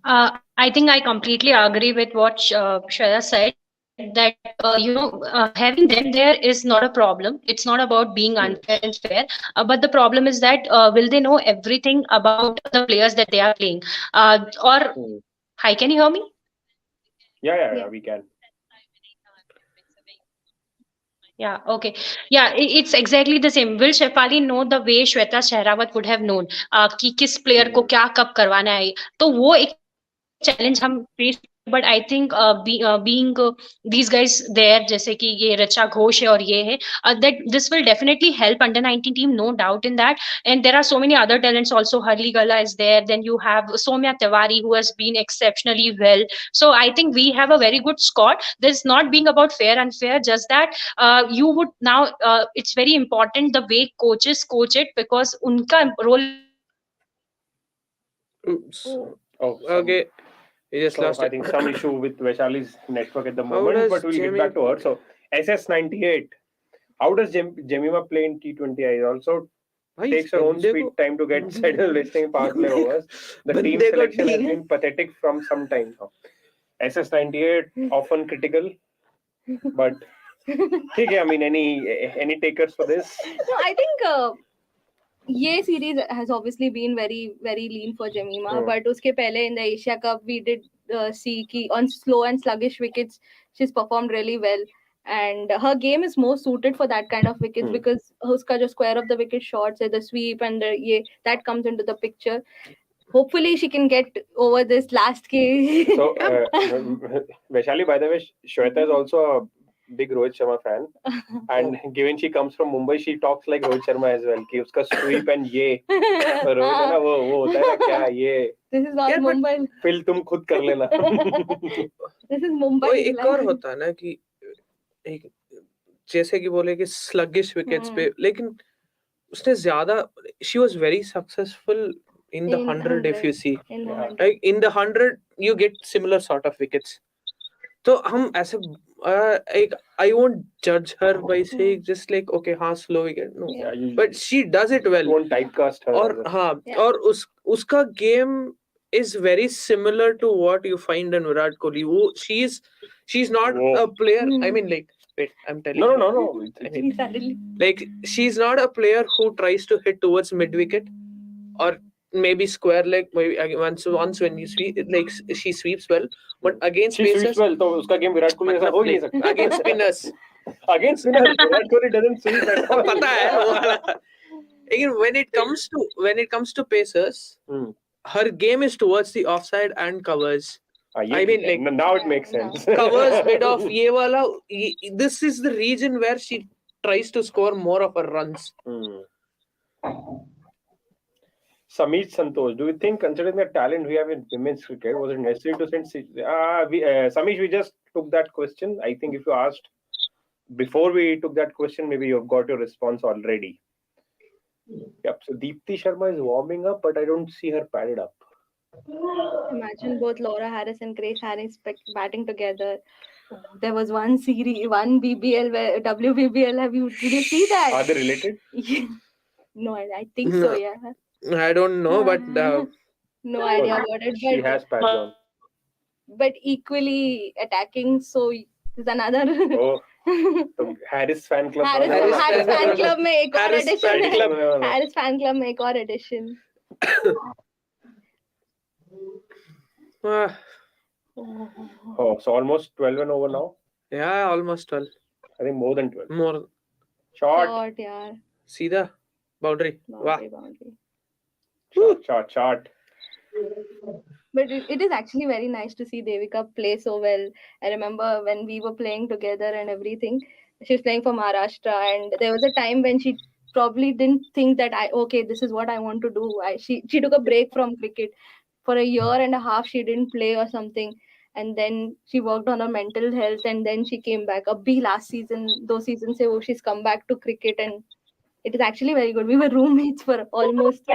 I think I completely agree with what Shreya said, that having them there is not a problem. It's not about being unfair and fair, but the problem is that will they know everything about the players that they are playing? Hi, can you hear me? Yeah, we can. Yeah, okay. Yeah, it's exactly the same. Will Shefali know the way Shweta Shehrawat would have known कि किस player को क्या कब करवाना है? तो वो एक challenge हम face कर रहे हैं. But I think being these guys there, जैसे कि ये रचा घोष है और ये है, that this will definitely help under 19 team, no doubt in that. And there are so many other talents also. Harli Gala is there. Then you have Soumya Tiwari, who has been exceptionally well. So I think we have a very good squad. There's not being about fair and unfair, just that you would now it's very important the way coaches coach it, because unka role is very important to make sure that Okay. You just so lost I it. think some issue with Vaishali's network at the How moment, does but we'll get back to her. So SS98, how does Jemima play in T20I? Also takes her own sweet time to get settled listening power play overs. The team selection has been pathetic from some time now. SS98 often critical, but okay, I mean any takers for this? No, I think ये series has obviously been very very lean for Jemima, but उसके पहले in the Asia Cup we did see कि on slow and sluggish wickets she's performed really well, and her game is more suited for that kind of wickets because उसका जो square of the wicket shots है, the sweep and ये that comes into the picture. Hopefully she can get over this last case. So Vaishali, by the way, Shweta is also a big Rohit Sharma fan, and given she comes from Mumbai, she talks like Rohit Sharma as well. कि उसका sweep and ये रोहित है ना वो होता है ना क्या ये This is not Mumbai. Fill तुम खुद कर लेना. This is Mumbai. एक और होता है ना कि एक जैसे कि बोले कि sluggish wickets पे, लेकिन उसने ज्यादा she was very successful in the 100 if you see. Like in the 100 you get similar sort of wickets. तो हम ऐसे I won't judge her by saying just like okay हाँ slow wicket, no, but she does it well. Won't typecast her. और हाँ और उसका game is very similar to what you find in Virat Kohli. वो she's not a player. I mean like wait, I'm telling you. No. I mean, like she's not a player who tries to hit towards mid wicket or maybe square leg. Maybe once when you sweep, like she sweeps well, but against she pacers, sweeps well. तो उसका game Virat Kohli ऐसा हो ही नहीं सकता. against spinners. Against spinners, Virat Kohli doesn't sweep at all. पता है वो वाला. Again, when it comes to pacers, her game is towards the offside and covers. I mean, like now it makes sense. Covers mid off. ये वाला. This is the region where she tries to score more of her runs. Samish Santosh, do you think, considering the talent we have in women's cricket, was it necessary to send? Samish, we just took that question. I think if you asked before we took that question, maybe you've got your response already. Yep. So Deepti Sharma is warming up, but I don't see her padded up. Imagine both Laura Harris and Grace Harris batting together. There was one series, one BBL, where WBBL. Did you see that? Are they related? No, I think so. Yeah. I don't know, but no idea about it. She has pads on. But equally attacking. So there's another. तो Harris fan club. Harris fan club में एक और Harris edition fan है. club. Harris fan club में एक और edition. So almost 12 and over now. Yeah, almost 12. I think more than 12. More. Short, yeah. सीधा boundary. Wow. Boundary. Short. But it is actually very nice to see Devika play so well. I remember when we were playing together and everything. She was playing for Maharashtra, and there was a time when she probably didn't think that this is what I want to do. She took a break from cricket for a year and a half. She didn't play or something, and then she worked on her mental health, and then she came back. Abhi last season, those seasons se she's come back to cricket, and it is actually very good. We were roommates for almost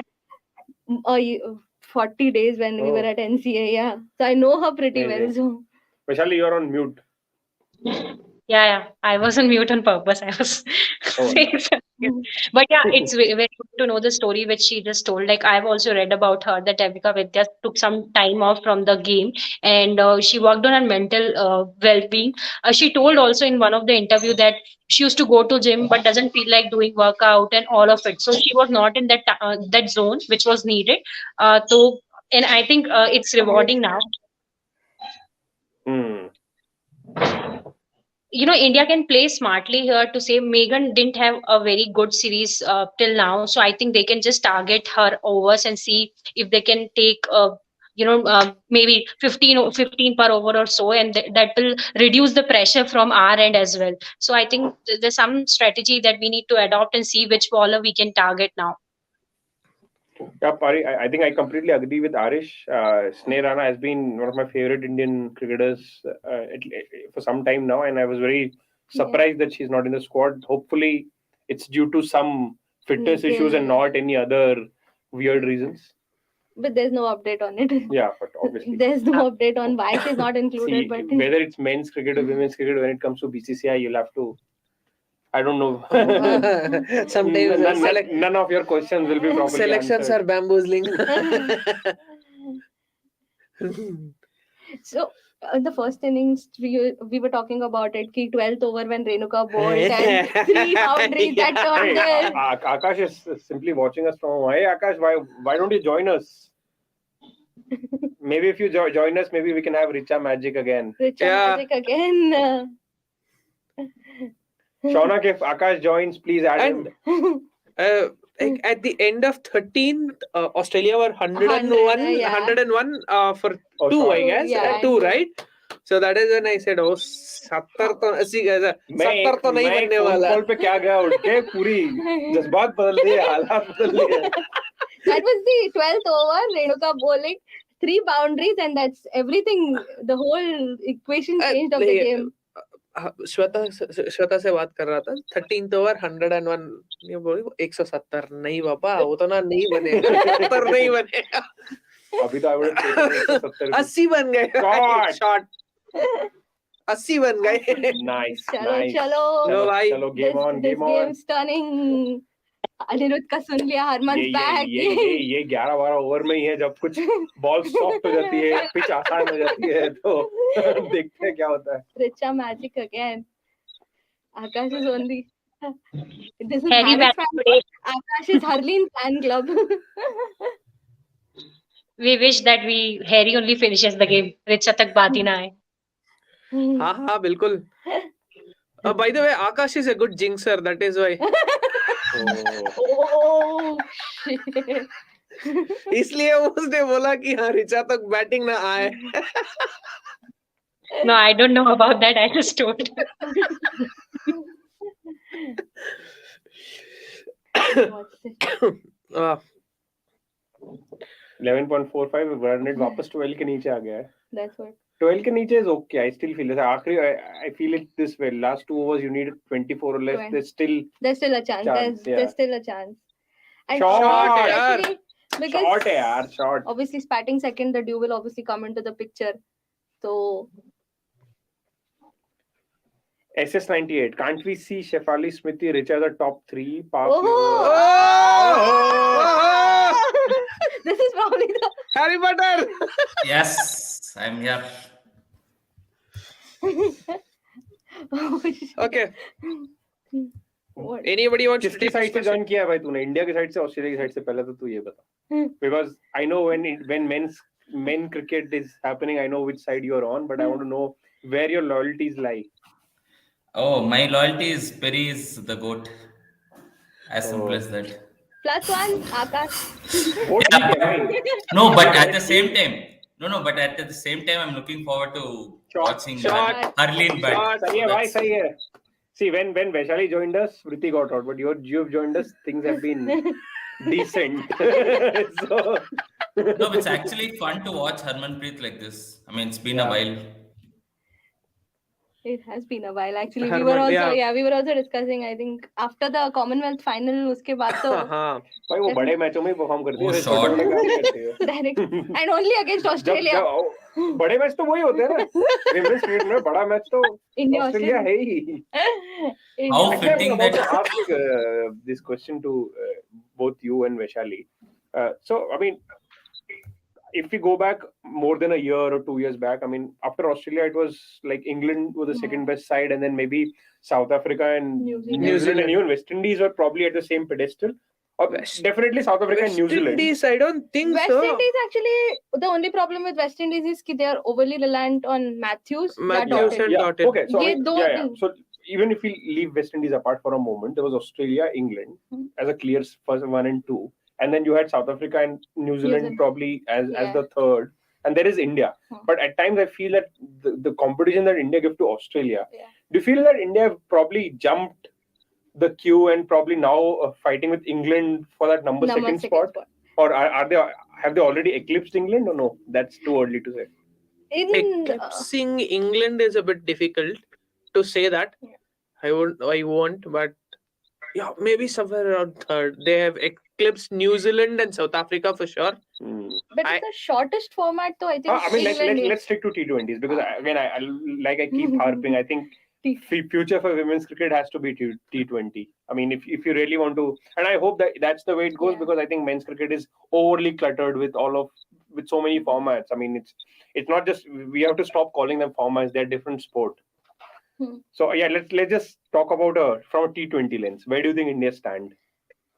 40 days when we were at NCA. Yeah, so I know her pretty well. So Vaishali, you're on mute. Yeah. I was on mute on purpose. I was saying something. But yeah, it's very good to know the story which she just told. Like, I've also read about her that Devika Vidya took some time off from the game, and she worked on her mental well-being. She told also in one of the interview that she used to go to gym but doesn't feel like doing workout and all of it. So she was not in that zone which was needed. And I think it's rewarding now. India can play smartly here to say Megan didn't have a very good series till now. So I think they can just target her overs and see if they can take, maybe 15 per over or so. And that will reduce the pressure from our end as well. So I think there's some strategy that we need to adopt and see which bowler we can target now. Yeah, Pari, I think I completely agree with Arish. Sneh Rana has been one of my favorite Indian cricketers for some time now, and I was very surprised that she's not in the squad. Hopefully, it's due to some fitness issues and not any other weird reasons. But there's no update on it. Yeah, but obviously there's no update on why she's not included. See, but whether it's men's cricket or women's cricket, when it comes to BCCI, you'll have to. I don't know. Sometimes none of your questions will be properly selections answered. are bamboozling. So the first innings we were talking about it. Ki 12th over when Renuka bowled and 3 boundaries that turned there. Akash is simply watching us from home. Hey Akash, why don't you join us? Maybe if you join us, maybe we can have Richa Magic again. Magic again. Shaunak, if Akash joins, please add him. At the end of 13th, Australia were 101 for 2, I guess. Yeah, 2, right? So that is when I said, 70 तो नहीं बनने वाला. Call पे क्या गया उठ के पूरी जज्बात बदल दिए, हालात बदल दिए. That was the 12th over. Renuka bowling 3 boundaries, and that's everything. The whole equation changed of the game. Shweta से बात कर रहा था. 13th over 101 ये बोली 170 नहीं बाबा, उतना नहीं बनेगा. 70 नहीं बनेगा. अभी तो I would have taken 80 बन गए. शॉट 80 बन गए. Nice. चलो game on. Game's turning. Anirudh का सुन लिया, हरमन्स बैक. ये 11-12 ओवर में ही है जब कुछ बॉल सॉफ्ट हो जाती है, पिच आसान हो जाती है, तो देखते हैं क्या होता है. Richa Magic again. Akash is only. This is Harry Harris fan. Akash is Harleen fan club. We wish that Harry only finishes the game. Richa तक बात ही ना आए. हाँ बिल्कुल. By the way, Akash is a good jinxer. That is why. Oh shit. इसलिए उसने बोला कि हाँ रिचा तक बैटिंग ना आए. No, I don't know about that. I just told. 11.45 run rate वापस 12 के नीचे आ गया है. That's what. 12 के नीचे is okay. I still feel it. I feel it this way. Last 2 overs you need 24 or less. There's still a chance. There's still a chance. And short, actually, because short. Obviously, batting second, the dew will obviously come into the picture. So SS98. Can't we see Shefali, Smriti, Richa the top 3? This is probably the Harry Potter. Yes, I'm here. Okay. What? Anybody wants to किसकी take side से join किया है भाई तूने? India की side से, Australia की side से? पहले तो तू ये बता. Because I know when men cricket is happening, I know which side you are on, but I want to know where your loyalties lie. Oh, my loyalty is Perry is the GOAT. As simple Oh. as that. +1, Akash. वो Yeah, ठीक है भाई. no, but at the He- same time, but at the same time, I'm looking forward to watching Shot. Harleen bat. सही है So भाई, that's सही है. See, when Vaishali joined us, Vritti got out, but you've joined us, things have been decent. So no, it's actually fun to watch Harmanpreet like this. I mean, it's been a Yeah. while. It has been a while actually. Harman, We were also discussing. I think after the Commonwealth final, उसके बाद तो हाँ भाई वो बड़े मैचों में perform करती है, वो छोटे shot. मोटे कहाँ से करती है? direct and only against Australia. जब बड़े मैच तो वही होते हैं ना. Women's cricket में बड़ा मैच तो India, ऑस्ट्रेलिया है ही. India. How Actually, I was fitting about that. to ask this question to both you and Vaishali. So, I mean, if we go back more than a year or 2 years back, I mean, after Australia, it was like England was the second best side, and then maybe South Africa and New Zealand. New Zealand and even West Indies were probably at the same pedestal. Or definitely South Africa and West New Zealand. Indies, I don't think West so. Indies actually, the only problem with West Indies is that they are overly reliant on Matthews. Matthews and Dottin. Okay, so, I ये mean, दो yeah. things. So even if we leave West Indies apart for a moment, there was Australia, England as a clear first 1 and 2, and then you had South Africa and New Zealand probably as the third, and there is India. But at times I feel that the competition that India give to Australia, do you feel that India have probably jumped the queue and probably now fighting with England for that number second spot? Or are they have they already eclipsed England or no? That's too early to say. Eclipsing England is a bit difficult to say that. I won't, but yeah, maybe somewhere around third. They have eclipsed New Zealand and South Africa for sure. But it's the shortest format, though. I think. I mean, England let's stick to T20s because I keep harping. I think future for women's cricket has to be T20. I mean, if you really want to, and I hope that that's the way it goes because I think men's cricket is overly cluttered with with so many formats. I mean, it's not just we have to stop calling them formats; they're different sport. So yeah, let's just talk about from a T20 lens. Where do you think India stand?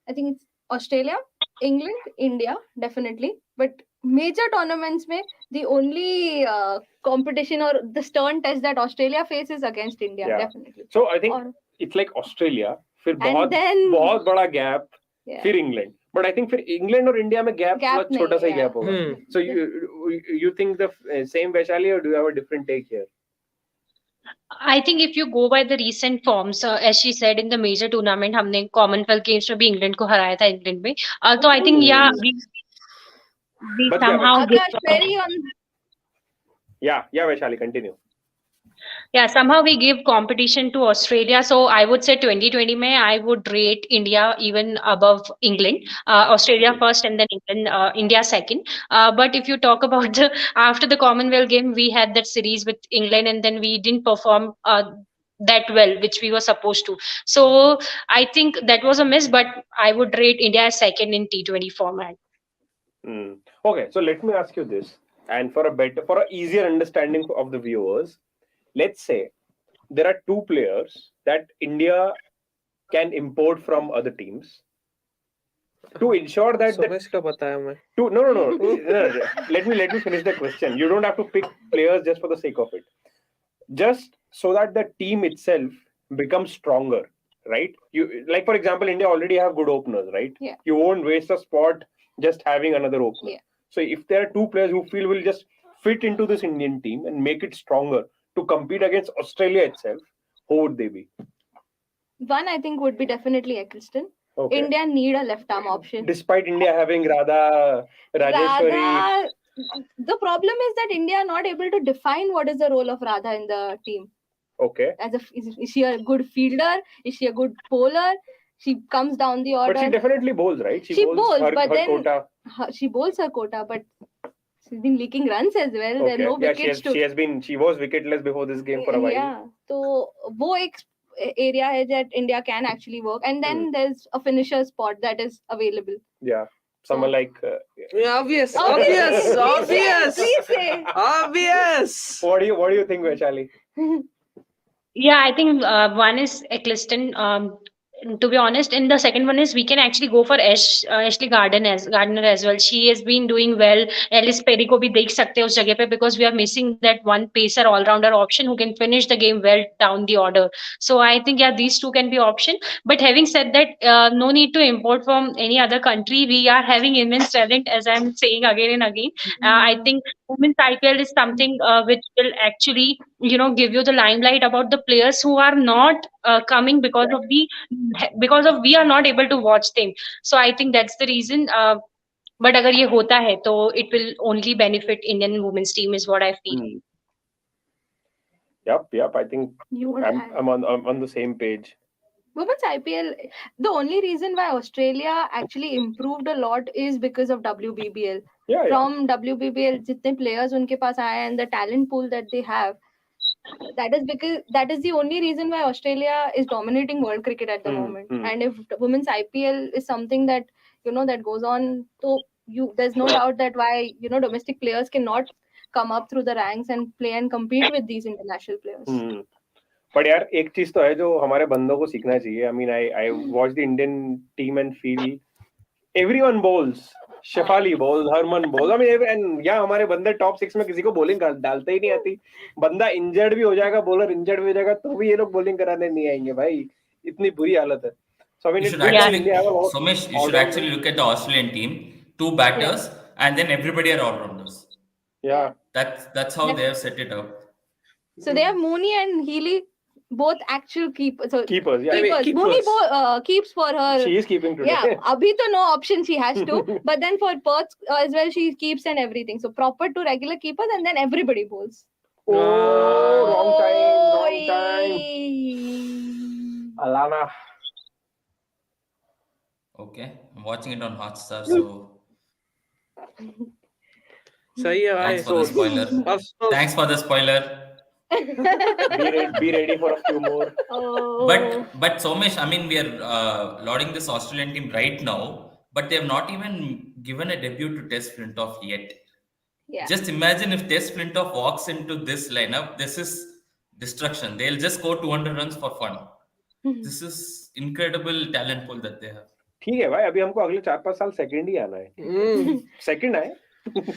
I think it's Australia, England, India, definitely. But major tournaments, the only competition or the stern test that Australia faces against India, definitely. So I think it's like Australia. फिर then बहुत बड़ा gap. फिर England. But I think for England or India में gap छोटा सा gap होगा. So you think the same Vaishali or do you have a different take here? I think if you go by the recent forms, as she said, in the major tournament, हमने Commonwealth Games में भी England को हराया था England में. So I think we somehow Vaishali, continue. Yeah, somehow we give competition to Australia. So I would say 2020 mein I would rate India even above England. Australia first and then England, India second. But if you talk about after the Commonwealth game, we had that series with England and then we didn't perform that well, which we were supposed to. So I think that was a miss, but I would rate India as second in T20 format. Okay, so let me ask you this. And for an easier understanding of the viewers, let's say there are two players that India can import from other teams to ensure that let me finish the question. You don't have to pick players just for the sake of it. Just so that the team itself becomes stronger, right? You like, for example, India already have good openers, right? Yeah. You won't waste a spot just having another opener. Yeah. So if there are two players who feel will just fit into this Indian team and make it stronger to compete against Australia itself, who would they be? One, I think, would be definitely Eccleston. Okay. India need a left arm option. Despite India having Rajeshwari. The problem is that India are not able to define what is the role of Radha in the team. Okay. Is she a good fielder? Is she a good bowler? She comes down the order. But she definitely bowls, right? She bowls, her quota. She bowls her quota, but she's been leaking runs as well. Okay. There are no wickets she was wicketless before this game for a while. Yeah. So वो एक area है that India can actually work, and then there's a finisher spot that is available. Yeah. Someone like obvious. Please say. Obvious. What do you think, Vaishali? Yeah, I think one is Eccleston. to be honest. And the second one is we can actually go for Ashley Gardner as well. She has been doing well. Alice Perry को भी देख सकते हैं उस जगह पे, because we are missing that one pacer all rounder option who can finish the game well down the order. So I think yeah, these two can be option. But having said that, no need to import from any other country. We are having immense talent, as I'm saying again and again. I think women's IPL is something which will actually give you the limelight about the players who are not coming because of we are not able to watch them. So I think that's the reason. But अगर ये होता है तो it will only benefit Indian women's team is what I feel. Yep. I think You would I'm have. I'm on the same page. Women's IPL, the only reason why Australia actually improved a lot is because of WBBL. Yeah. From WBBL, जितने players उनके पास आए and the talent pool that they have, that is the only reason why Australia is dominating world cricket at the moment. And if the women's IPL is something that that goes on, so there's no doubt that why domestic players cannot come up through the ranks and play and compete with these international players. But यार एक चीज तो है जो हमारे बंदों को सीखना चाहिए. I mean, I watch the Indian team and feel everyone bowls. Shafali bowls, Harman bowls. I mean, and yeah, हमारे बंदे टॉप 6 में किसी को बॉलिंग डालते ही नहीं आती. बंदा इंजर्ड भी हो जाएगा, बॉलर इंजर्ड भी हो जाएगा, तो भी ये लोग बॉलिंग कराने नहीं आएंगे भाई. इतनी बुरी हालत है. So I mean, Somesh, you should actually look at the Australian team. 2 batters and then everybody are all-rounders. Yeah. That's how they have set it up. So they have Mooney and Healy, both actual keepers. So Keepers, yeah. keepers. Mooney keeps for her. She is keeping today. Yeah, abhi to no option she has to. But then for Perth as well, she keeps and everything. So proper to regular keepers and then everybody bowls. Wrong time. Alana. Okay, I'm watching it on Hotstar, so सही है भाई. thanks for the spoiler. Thanks for the spoiler. Be ready for a few more. But Somesh, I mean, we are lauding this Australian team right now, but they have not even given a debut to Tess Flintoff yet. Yeah. Just imagine if Tess Flintoff walks into this lineup, this is destruction. They'll just score 200 runs for fun. This is incredible talent pool that they have. ठीक है भाई, अभी हमको अगले 4-5 साल second ही आना है. Second है.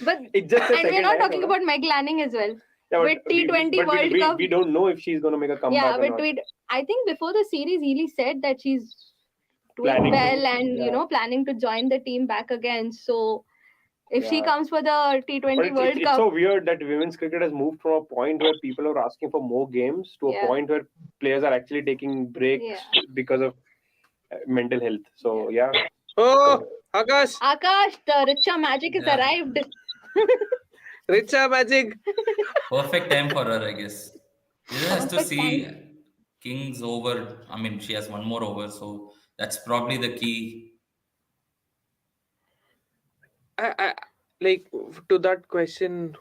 But and we're not talking about Meg Lanning as well. Yeah, with T20 World Cup. We don't know if she's going to make a comeback. Yeah, or not. I think before the series, Healy said that she's doing Planning well and planning to join the team back again. So if she comes for the T20 World Cup, it's so weird that women's cricket has moved from a point where people are asking for more games to a point where players are actually taking breaks because of mental health. So yeah. Oh, Akash, the Richa magic has arrived. Richa magic. Perfect time for her, I guess. She just has to see Kings over. I mean, she has one more over, so that's probably the key. I like to that question,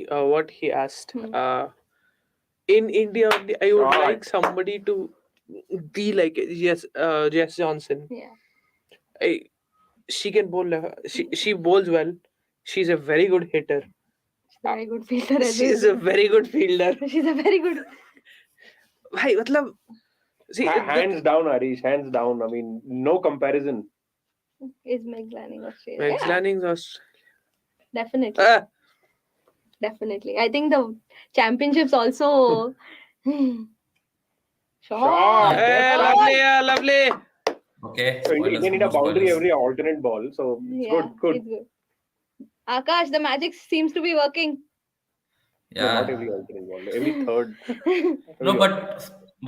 what he asked. In India, I would like somebody to be like Jess Johnson. Yeah. She can bowl. She bowls well. She's a very good hitter. She's a very good fielder. She's a very good fielder. She's a very good. Bhai, matlab, see, hands down, Harish. Hands down. I mean, no comparison. Is Meg Lanning Australia? Meg Lanning's Australia. Definitely. Definitely. I think the championships also. Shot. Hey, lovely. Okay. So they need a boundary every alternate ball. So it's good. It's good. Akash, the magic seems to be working. Yeah. No, not every alternate ball. Every third. No,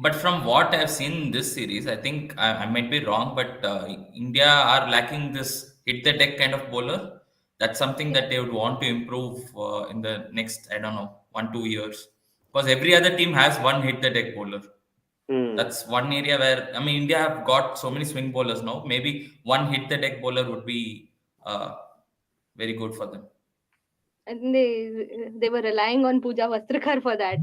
but from what I've seen this series, I think I might be wrong, but India are lacking this hit the deck kind of bowler. That's something that they would want to improve in the next, 1-2 years. Because every other team has one hit the deck bowler. That's one area where, India have got so many swing bowlers now. Maybe one hit the deck bowler would be very good for them. And they were relying on Pooja Vastrakar for that.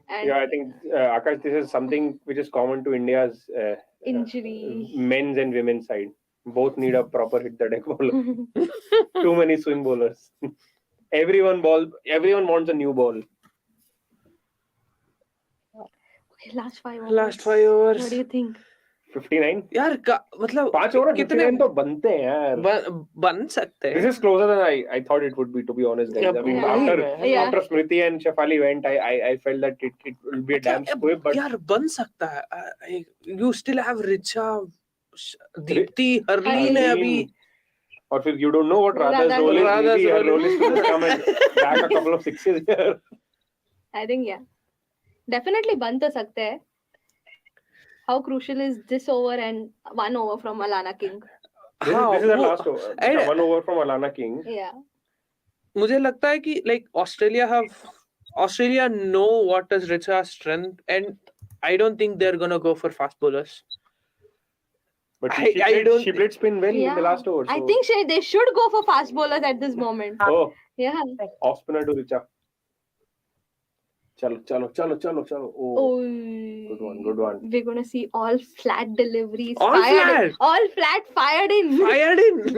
And I think Akash, this is something which is common to India's injury men's and women's side. Both need a proper hit the deck bowler. Too many swing bowlers. Everyone wants a new ball. Okay, last 5 overs. Last 5 overs. What do you think? 59. यार मतलब 5 over में कितने 59 तो बनते हैं यार. बन सकते This हैं. is closer than I thought it would be, to be honest, guys. I mean, Yeah. after Smriti and Shefali went, I felt that it will be a damn squib, but यार बन सकता है. You still have Richa, Deepti, Harleen है अभी. or if you don't know what Radha's role is, maybe her role is to just come and back a couple of sixes here. I think yeah, definitely ban to sakte hai. How crucial is this over and 1 over from Alana King? This is the last over. 1 over from Alana King. Yeah. मुझे लगता है कि like Australia know what is Richa's strength, and I don't think they're gonna go for fast bowlers. But she played spin well in the last over. So. I think they should go for fast bowlers at this moment. Oh, yeah. Off spinner to Richa. Chalo. Oh, good one. We're gonna see all flat deliveries. All flat fired in.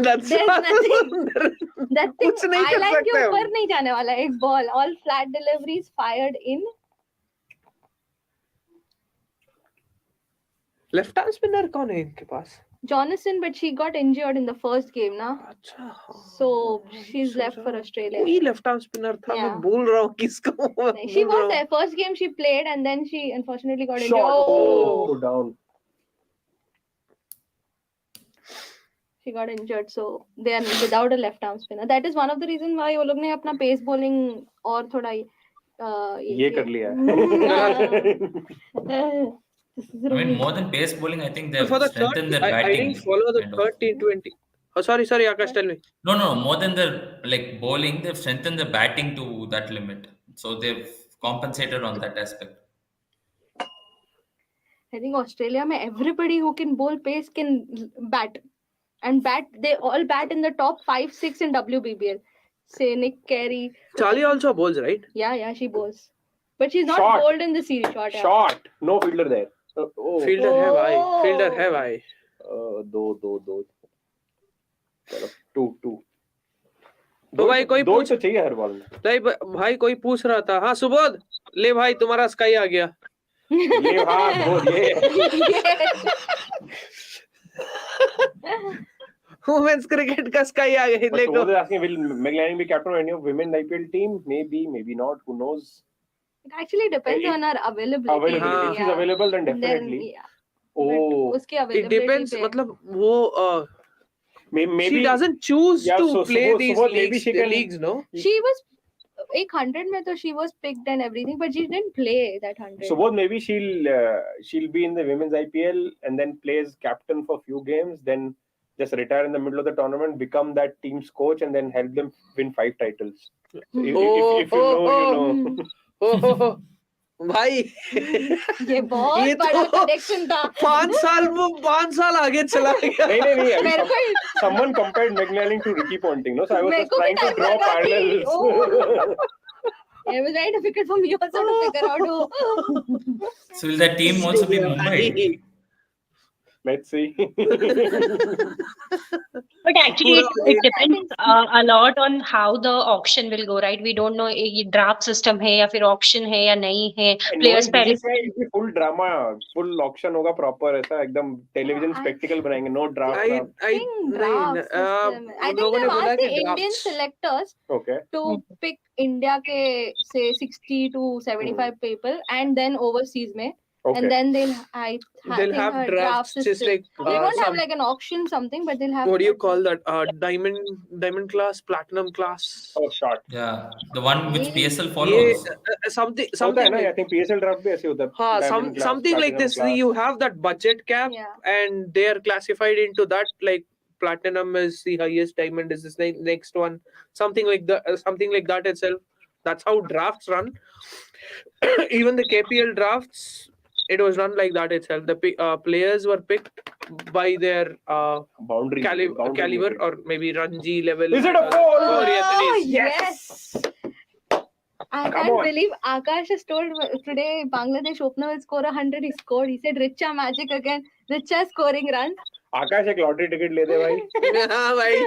That's There's nothing. That thing कुछ नहीं कर eyeline के सकते हम. ऊपर नहीं जाने वाला है एक ball. All flat deliveries fired in. Left arm spinner कौन है इनके पास? Jonathan, but she got injured in the first game, na? अच्छा. So she's left for Australia. कोई लेफ्ट आर्म स्पिनर था. Yeah. मैं भूल रहा हूँ किसको. She was there. First game she played and then she unfortunately got injured. Shot. Oh, down. She got injured, so they are without a left arm spinner. That is one of the reasons why वो लोग ने अपना pace bowling और थोड़ा ये कर लिया. I mean, more than pace bowling, I think they've strengthened their batting. I didn't follow the third T20. Oh, sorry, Akash, tell me. No, more than the bowling, they've strengthened the batting to that limit. So they've compensated on that aspect. I think Australia में everybody who can bowl pace can bat. And they all bat in the top 5-6 in WBBL. Say Nick Carey. Charlie also bowls, right? Yeah, she bowls. But she's not Shot. bowled in the series. Shot. No fielder there. Fielder है भाई. दो. चलो 2. तो भाई कोई दो तो चाहिए हर बॉल में. नहीं भाई कोई पूछ रहा था. हाँ सुबोध, ले भाई तुम्हारा स्काई आ गया. ये हाँ बोल ये. Women's cricket का स्काई आ गया. But Subodh is asking, will McLaren be captain of any of women's IPL team? Maybe not. Who knows? It actually depends on her availability. If she's available, then definitely. It depends. मतलब वो maybe she doesn't choose to play these maybe leagues, no? She was 100 में तो she was picked and everything, but she didn't play that 100. So both maybe she'll be in the women's IPL and then plays captain for few games, then just retire in the middle of the tournament, become that team's coach, and then help them win 5 titles. So if you know, you know. भाई ये बहुत बड़ा prediction था. 5 साल आगे चला गया. नहीं. Someone compared McLaren to Ricky Ponting, no? So I was just trying to draw parallels. It was very difficult for me also to figure out who. So will that team also be Mumbai? Let's see. But actually, it depends a lot on how the auction will go, right? We don't know ये draft system है या फिर auction है या नहीं है. Players पहले full drama, full auction होगा proper ऐसा एकदम television spectacle बनाएंगे. No draft. I think they've asked the Indian selectors to pick India के say 60 to 75 people and then overseas में. Okay. And then they'll have drafts. Just like they won't have like an auction something, but they'll have. What do you call that? Diamond class, platinum class. Oh, short. Yeah, the one which PSL follows. Something. I think PSL draft भी ऐसे होता है. Something like this. Class. You have that budget cap, and they are classified into that. Like platinum is the highest, diamond is the next one. Something like that itself. That's how drafts run. Even the KPL drafts. It was run like that itself. The players were picked by their boundary caliber or maybe Ranji level. Is it a four? Oh, yes. I can't believe Akash has told today Bangladesh opener will score 100. He scored. He said Richa magic again. Richa scoring runs. Akash एक lottery ticket ले दे भाई. भाई.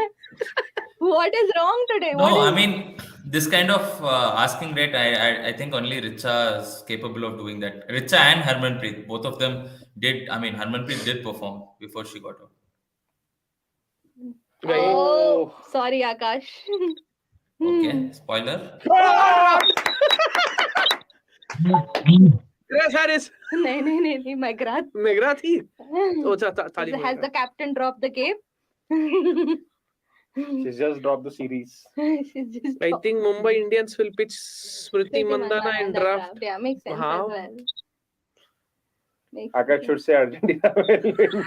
What is wrong today? No, I mean this kind of asking rate, I think only Richa is capable of doing that. Richa and Harmanpreet, both of them did. I mean, Harmanpreet did perform before she got out. Right. Oh, sorry, Akash. Okay, spoiler. Yes, Harris. नहीं Megrat. मेघरा थी ओ ताली Has the captain dropped the game? She's just dropped the series. She's just I think Mumbai Indians will pitch Smriti Mandhana in draft. Yeah, makes sense How? as well. Makes Akash sense. should say Argentina will win.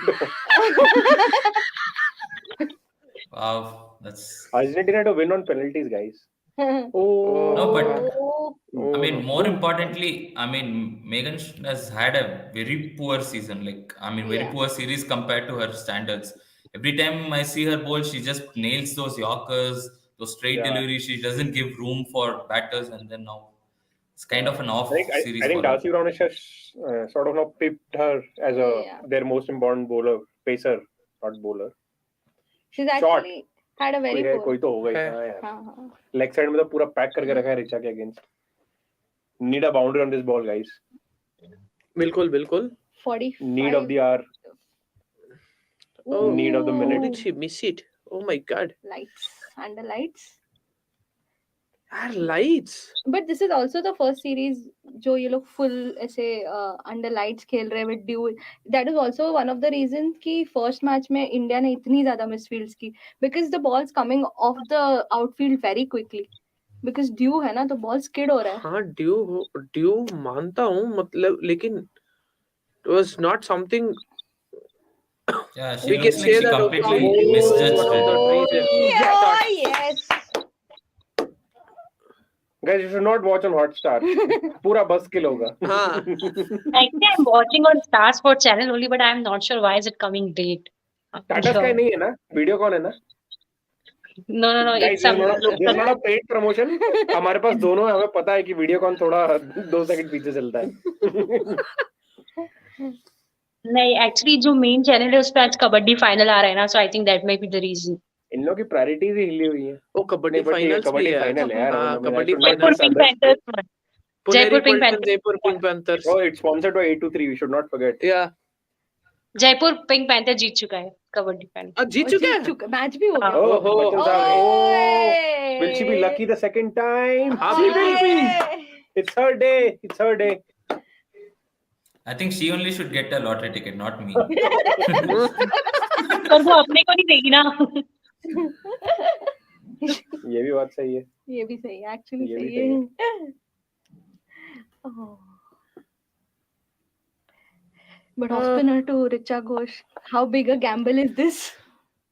Wow, that's. Argentina to win on penalties, guys. Oh. No, but Oh, I mean, more importantly, I mean, Megan has had a very poor season. Like, I mean, very Yeah. poor series compared to her standards. Every time I see her bowl, she just nails those Yorkers, those straight Yeah. deliveries. She doesn't give room for batters, and then now it's kind of an off I series. think for her. Darcy Brownish has sort of now pipped her as Yeah. their most important bowler, pacer, not bowler. she's Shot. actually had a very कोई है, poor. कोई तो होगा ही है। हाँ यार. हाँ. Leg side में तो पूरा पैक करके रखा है रिचा के against. Need a boundary on this ball, guys. बिल्कुल बिल्कुल 45. Need of the hour. Oh, Need of the how minute. did she miss it? Oh my god. Lights. Under lights. Our lights. But this is also the first series जो ये लोग full ऐसे under lights खेल रहे with dew. That is also one of the reasons कि first match में India ने इतनी ज़्यादा misfields की because the ball's coming off the outfield very quickly. Because dew है ना तो ball skid हो रहा है. हाँ ड्यू मानता हूँ मतलब लेकिन it was not something Yeah, she we looks can like say she that completely okay, misjudged one of the it. reasons. Oh, yes. Guys, you should not watch on Hotstar. पूरा bus kill होगा. हाँ Actually, I'm watching on Star Sports channel only, but I'm not sure why is it coming late. Tata Sky नहीं है ना? Videocon है ना? No, Guys, it's some this is not a paid promotion. हमारे पास दोनों है, हमें पता है कि Videocon थोड़ा 2 सेकंड पीछे चलता है. नहीं actually जो main channel है उस पे आज कबड्डी final आ रहा है ना, so I think that might be the reason. इन लोगों की प्रायोरिटीज ही हिली हुई है. वो कबड्डी नहीं, but ये फाइनल्स भी कबड्डी है फाइनल है यार. हाँ I mean, I kabaddi should not Jaipur finals Pink misunderstand. Panthers. Puneri Jaipur Pink Paltan Panthers. Jaipur pink panthers Oh, it's sponsored by 823. We should not forget. या जयपुर पिंक पैंथर जीत चुका है कबड्डी फाइनल. जीत चुके हैं मैच भी हो गया. Oh, Oh, Bachchan Saab. Oh, will she be lucky the second time? हाँ She बिल्कुल will be. It's her day. It's her day. I think she only should get a lottery ticket, not me. पर वो अपने को नहीं देगी ना. ये भी बात सही है. ये भी सही है एक्चुअली ये भी सही है. Oh. But off spinner to Richa Ghosh, how big a gamble is this?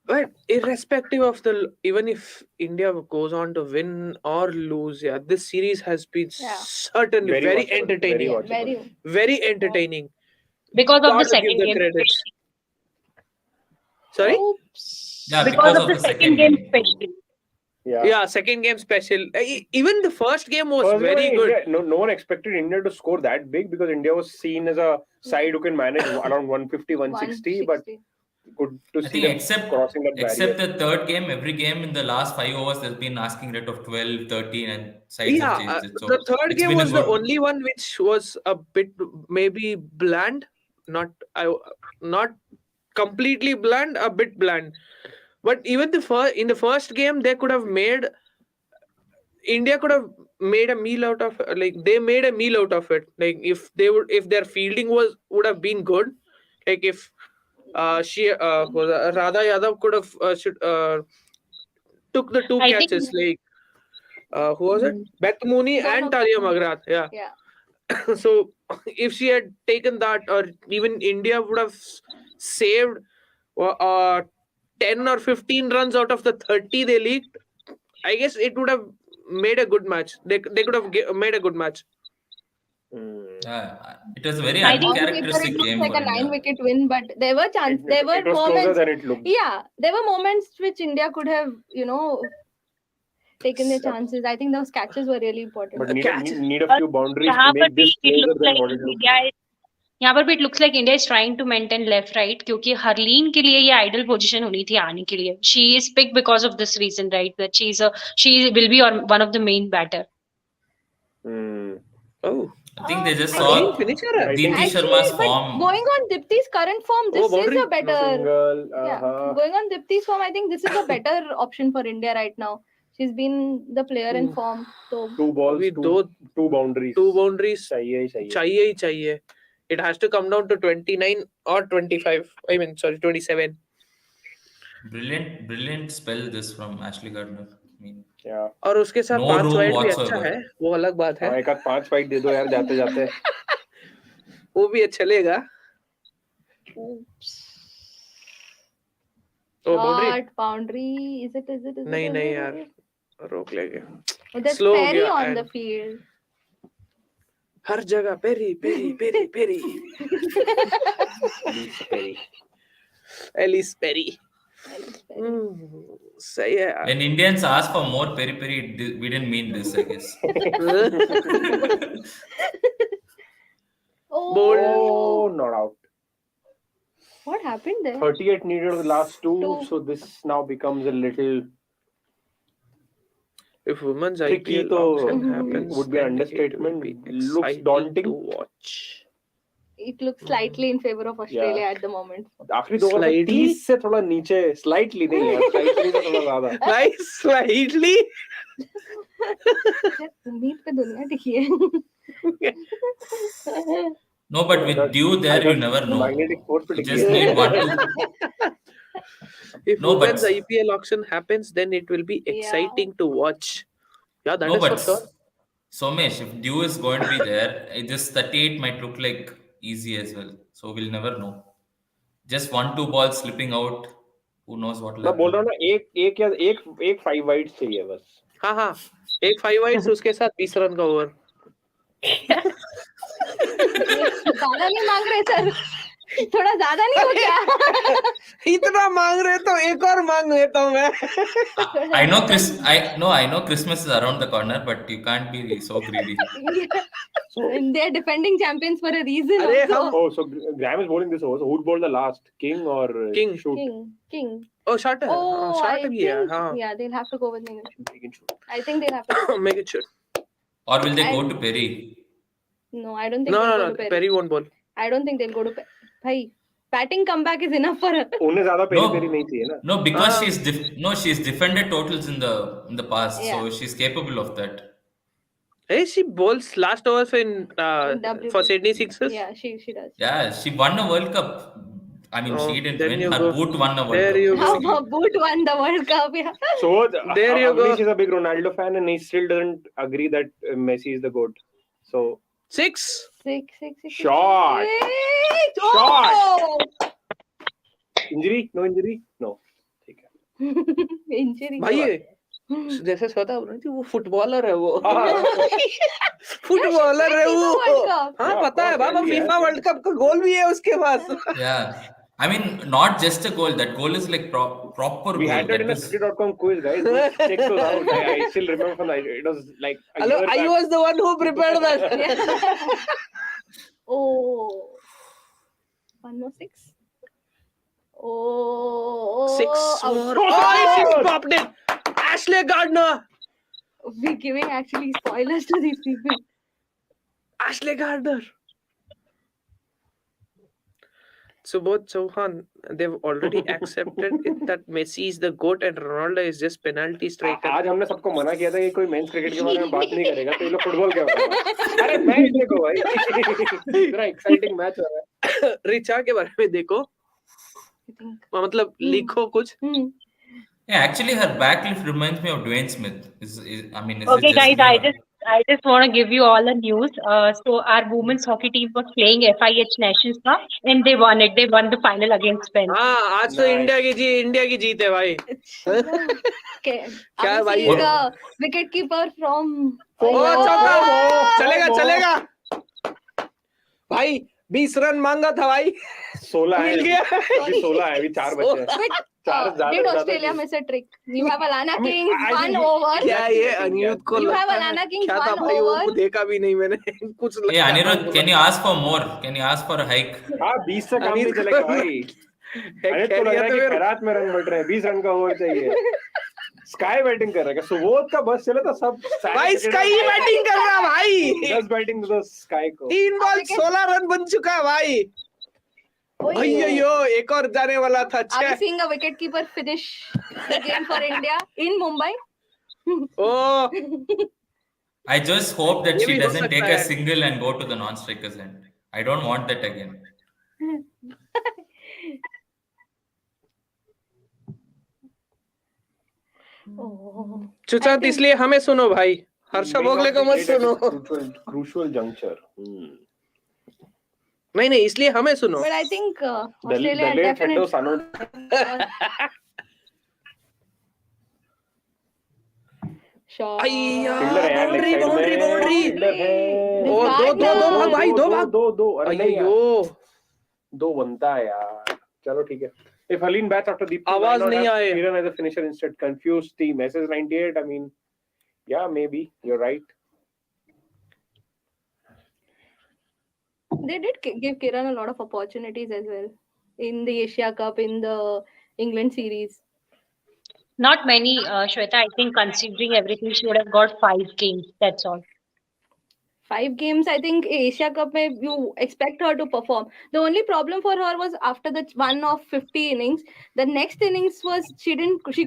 But irrespective of even if India goes on to win or lose, yeah, this series has been Yeah. certainly very watchable, entertaining, very watchable. very entertaining. Because of the Gotta give second the game. credits. Sorry? Oops. Yeah, Because of the second game especially. Yeah. Yeah, second game special. Even the first game was First very game, good. India, no one expected India to score that big because India was seen as a side who can manage around 150, 160, but good to I see think them crossing that except barrier. the third game, every game in the last 5 overs, there's been asking rate of 12, 13, and sides have Yeah, changed it. So the third it's game been a was the good- only one which was a bit maybe bland, not completely bland, a bit bland. But even in the first game, they could have made India could have made a meal out of they made a meal out of it. Like if their fielding would have been good, like if Radha Yadav could have took the two I think- catches like who was it? Beth Mooney and Talia Magrat. Yeah. So if she had taken that, or even India would have saved 10 or 15 runs out of the 30 they leaked, I guess it would have made a good match. They could have made a good match. it was a very I think uncharacteristic It looks game like for a India. 9-wicket win, but there were chances. There were It was closer moments. than it looked. Yeah, there were moments which India could have, taken their chances. I think those catches were really important. But need a few boundaries यहाँ to पर make भी this it closer looks than like what it looked. India is यहाँ पर भी it looks like India is trying to maintain left right क्योंकि हरलीन के लिए ये ideal position होनी थी आने के लिए. She is picked because of this reason, right? That she will be one of the main batter. Oh, I think they just I saw clean finisher है. I think- Deepti Actually, Sharma's but form. going on Dipti's current form, this is boundary? a better. Single, Yeah, going on Dipti's form, I think this is a better option for India right now. She's been the player in form. So 2 balls, अभी 2 boundaries. 2 boundaries चाहिए ही चाहिए. चाहिए ही चाहिए. It has to come down to 29 or 25. I mean, sorry, 27. Brilliant spell this from Ashley Gardner. I mean, Yeah. और उसके साथ No 5 room wide भी अच्छा whatsoever. है, वो अलग बात है. हाँ, एक आध 5 फाइट दे दो यार जाते जाते. वो भी अच्छा चलेगा. Oh, boundary? short boundary. Is it? नहीं यार, रोक लेंगे. There's slow हो Perry गया on the and- field. हर जगह पेरी. Ellis Perry. सही है यार. when Indians ask for more peri peri, we didn't mean this, I guess. Oh, Oh, not out. what happened there? 38 needed the last two, Two. so this now becomes a little If women's tricky. IPL तो auction happens, would be then understatement. it will be Looks exciting daunting. to watch. It looks slightly in favor of Australia at the moment. आखिरी 2 over में Slightly? 30 से थोड़ा नीचे, slightly नहीं है, slightly से थोड़ा ज्यादा. Like slightly. उम्मीद पे दुनिया टिकी है. No, but with Dew there, you never know. Magnetic force पे You टिकी just है. need 1-2. If No, but- women's IPL auction happens, then it will be exciting to watch. Yeah, that No, is for but sure. Somesh, if Dew is going to be there, this 38 might look like easy as well. So we'll never know. Just 1-2 balls slipping out. Who knows what will मैं बोल रहा happen. हूँ ना एक 5 wides चाहिए बस. हाँ, एक 5 वाइड्स उसके साथ 20 रन का ओवर. ज्यादा नहीं मांग रहे सर, थोड़ा ज्यादा नहीं हो गया? इतना मांग रहे तो एक और मांग लेता हूँ मैं. I know Christmas is around the corner, but you can't be so greedy. And they're defending champions for a reason. अरे Also. Oh, so Graham is bowling this over. So who'd bowl the last? King or King. Shoot? King. Oh, short है. Oh, I short भी है. think, हाँ. yeah, they'll have to go with Megan. He can shoot. I think they'll have to. Make it sure. Or will they go to Perry? No, I don't think they'll go No. to Perry. Perry won't bowl. I don't think they'll go to Perry. Bhai, batting comeback is enough for her. उन्हें ज्यादा No. Peri नहीं चाहिए ना. No, because she's defended totals in the past, Yeah. so she's capable of that. Hey, she bowls last overs in W. for Sydney Sixers. Yeah, she does. Yeah, she won a World Cup. I mean, Oh, she didn't then win. you Her go. boot won a World There Cup. you go. How Boot won the World Cup? Yeah. So There you go. Avnish is a big Ronaldo fan and he still doesn't agree that Messi is the GOAT. So 6. Six. Shot. Six. Shot. Oh! injury? No injury? No. ठीक है. Injury. भाई जैसे स्वता बोल रही थी वो footballer है वो. फुटबॉलर है FIFA वो. World Cup. हाँ Yeah, पता है of Baba course, FIFA yeah. World cup का गोल भी है उसके पास. Yeah, I mean, not just a goal. That goal is like proper We goal. had that in a That is, cricket.com quiz, guys. Go check those out. I still remember from that. It was like a Hello, year I back. was the one who prepared that. Yeah. Oh. One more 6. Oh. 6 out. more. Oh, 6 popped in. Ashley Gardner. We're giving actually spoilers to these people. Ashley Gardner. Subodh Chauhan, they've already accepted it that Messi is the GOAT and Ronaldo is just penalty striker. आज हमने सबको मना किया था कि कोई men's cricket के बारे में बात नहीं करेगा तो ये लोग फुटबॉल क्या बताएगा. अरे मैच देखो भाई. इतना एक्साइटिंग मैच हो रहा है. रिचा के बारे में देखो. I think. मतलब लिखो कुछ. yeah, actually, her backlift reminds me of Dwayne Smith. Is Okay, it guys, me or- I just want to give you all a news. So our women's hockey team was playing FIH Nations Cup and they won it. They won the final against Spain. हाँ आज तो Nice. India की जीत है भाई. Okay. क्या Abhi भाई is है? the wicket keeper from. ओ चौका. चलेगा Oh. चलेगा. भाई 20 रन मांगा था भाई. 16 है. मिल गया. अभी 16 है. अभी 4 बचे हैं. But did Australia miss a trick? You have Alana I mean, Kings I think 1 he- over. क्या ये अनिरुद्ध को You have लगता है Alana Kings क्या था 1 भाई वो over. देखा भी नहीं मैंने कुछ Hey लगता Anirudh, can you ask for more? Can you ask for a hike? हाँ 20 से कम नहीं अनिरुद्ध चलेगा को भाई। अनिरुद्ध को लग रहा है कि खैरात में रन बट रहे हैं, 20 रन का ओवर चाहिए। स्काई बैटिंग कर रहा है, सुबोध का बस चले तो सब भाई स्काई बैटिंग कर रहा भाई 10 बैटिंग तो स्काई को। 3 बॉल 16 रन बन चुका है भाई अयो एक और जाने वाला था Are we seeing a wicketkeeper finish the game for India in Mumbai? O I just hope that ये she भी हो doesn't take सकता a है। single and go to the non-strikers end. I don't want that again. Oh. Sushant इसलिए हमें सुनो भाई हर्षा भोगले को मत सुनो Crucial juncture. नहीं इसलिए हमें सुनो But I think The Australia late Fetto definitely. Sure. Aiah Fielder है यार, leg side बाउंड्री में। बाउंड्री Fielder है। ओ दो भाग भाई दो भाग दो अरे नहीं यार, अयो दो बनता है यार। चलो ठीक है। If Haleen bats after Deep, आवाज नहीं आए। Kiran as a finisher instead. Confused team. SS98. I mean, yeah, maybe you're right. They did give Kiran a lot of opportunities as well in the Asia Cup, in the England series. Not many, Shweta. I think considering everything, she would have got 5 games. That's all. 5 games, I think Asia Cup mein you expect her to perform. The only problem for her was after the one of 50 innings, the next innings was she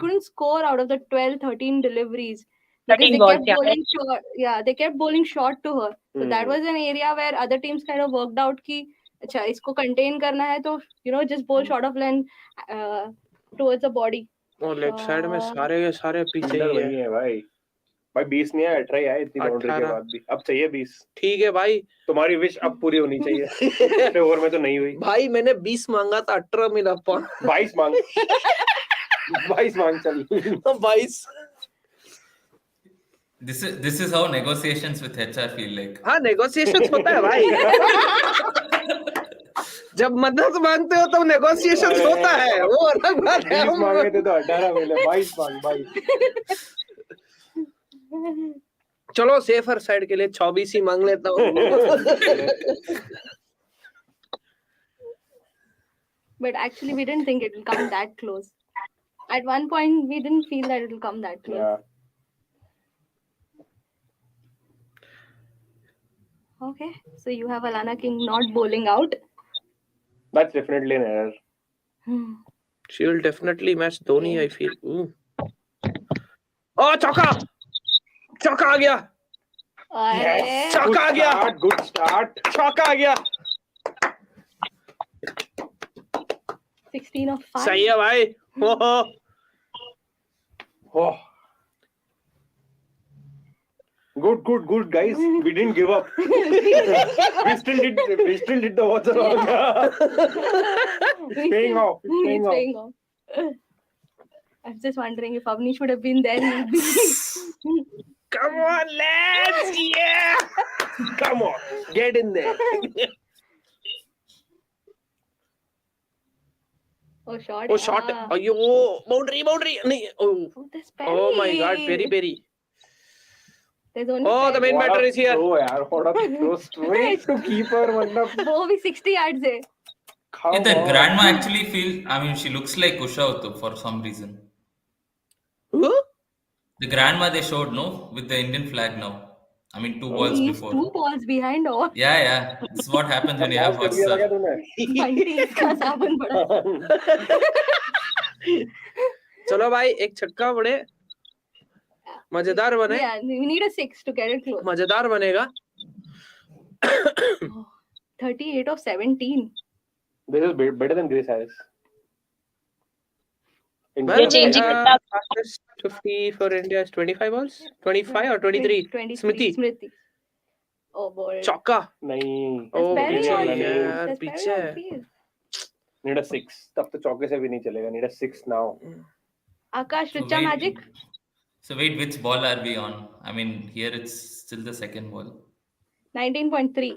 couldn't score out of the 12-13 deliveries because 13 they balls, kept yeah. bowling short. Yeah, they kept bowling short to her. So that Hmm. was an area where other teams kind of worked out ki acha isko contain karna hai to just bowl short of length towards the body. ओ left side में सारे के सारे पीछे Fielder ही वही है है भाई। भाई 20 नहीं है, 18 है इतनी बाउंड्री के 18 बाद भी। अब चाहिए 20। ठीक है भाई तुम्हारी विश अब पूरी होनी चाहिए। पिछले ओवर में तो नहीं हुई। भाई मैंने 20 मांगा था 18 मिला 22 मांग 22 मांग चल। 22 This is how negotiations with HR feel like. हाँ नेगोशिएशन होता है भाई जब मदद मांगते हो तो नेगोशिएशन होता है वो अलग बात है 20 मांगे थे तो 18 मिले, 22 मांग 22। चलो सेफर साइड के लिए 24 ही मांग लेता हूँ But actually, we didn't think it will come that close. At one point, we didn't feel that it will come that close. Yeah. Okay, so you have Alana King not bowling out. That's definitely an error. she will definitely match Dhoni I feel ओ चौका चौका आ गया Yes. चौका आ गया Good start. चौका आ गया 16 of 5. सही है भाई Oh. Good, guys. We didn't give up. we still did the Watchalong. It's paying off. It's paying off. I'm just wondering if Avni should have been there. He'd be... come on lads yeah Come on, get in there. Oh, shot. oh shot अयो boundary नहीं Oh, this oh my god Peri There's only oh the main batter is here Oh, yaar, what a throw straight to keeper. मतलब वो भी 60 yards है. Yeah, the grandma actually she looks like Usha Uthup for some reason. Who? The grandma they showed, no? With the Indian flag now. 2 balls He's before. 2 balls behind all. Yeah. This is what happens when you have कर दिया था क्या horse. तूने? 20 का साबुन बड़ा. चलो भाई एक छक्का बड़े मजेदार बने Yeah, we need a 6 to get it close. मजेदार बनेगा 38 of 17. This is better than Grace Harris. well, changing it up. fastest 50 for India is 25 balls 25 or 23 Smriti Oh boy. चौका नहीं. Oh, That's पीछे very यार That's पीछे very on field. Need a 6. तब तो चौके से भी नहीं चलेगा. Need a 6 now. Akash, So Richa wait. Magic. So wait, which ball are we on? Here it's still the second ball. 19.3.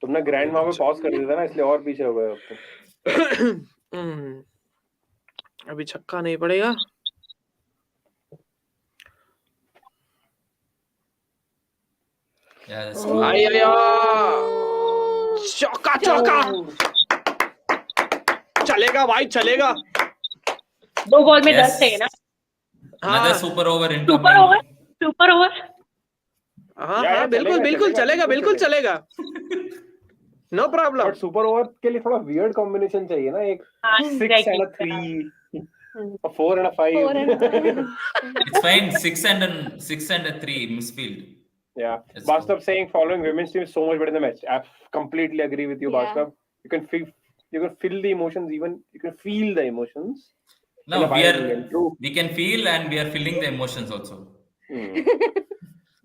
तुमने ग्रैंड माँ पे पॉज कर दिया था ना इसलिए और पीछे हो गए अब तो. अभी छक्का नहीं पड़ेगा. Yeah, that's Oh. Ay, ay, चौका चौका. चलेगा भाई चलेगा. 2 बॉल में 10 Yes. चाहिए ना. Another हाँ super over super incoming. Over. Super over. हाँ या, हाँ बिल्कुल बिल्कुल चलेगा बिल्कुल चलेगा. No problem. But super over के लिए थोड़ा वियर्ड कॉम्बिनेशन चाहिए ना, एक हाँ, 6 and a 3, a 4 and a 5. 4 and 5. It's fine. 6 and a 3 misfield. Yeah, Let's Bastav saying following women's team is so much better than the match. I completely agree with you, Yeah. Bastav. You can feel the emotions, even you can feel the emotions. in No, a violent game. True. we can feel and we are feeling the emotions also.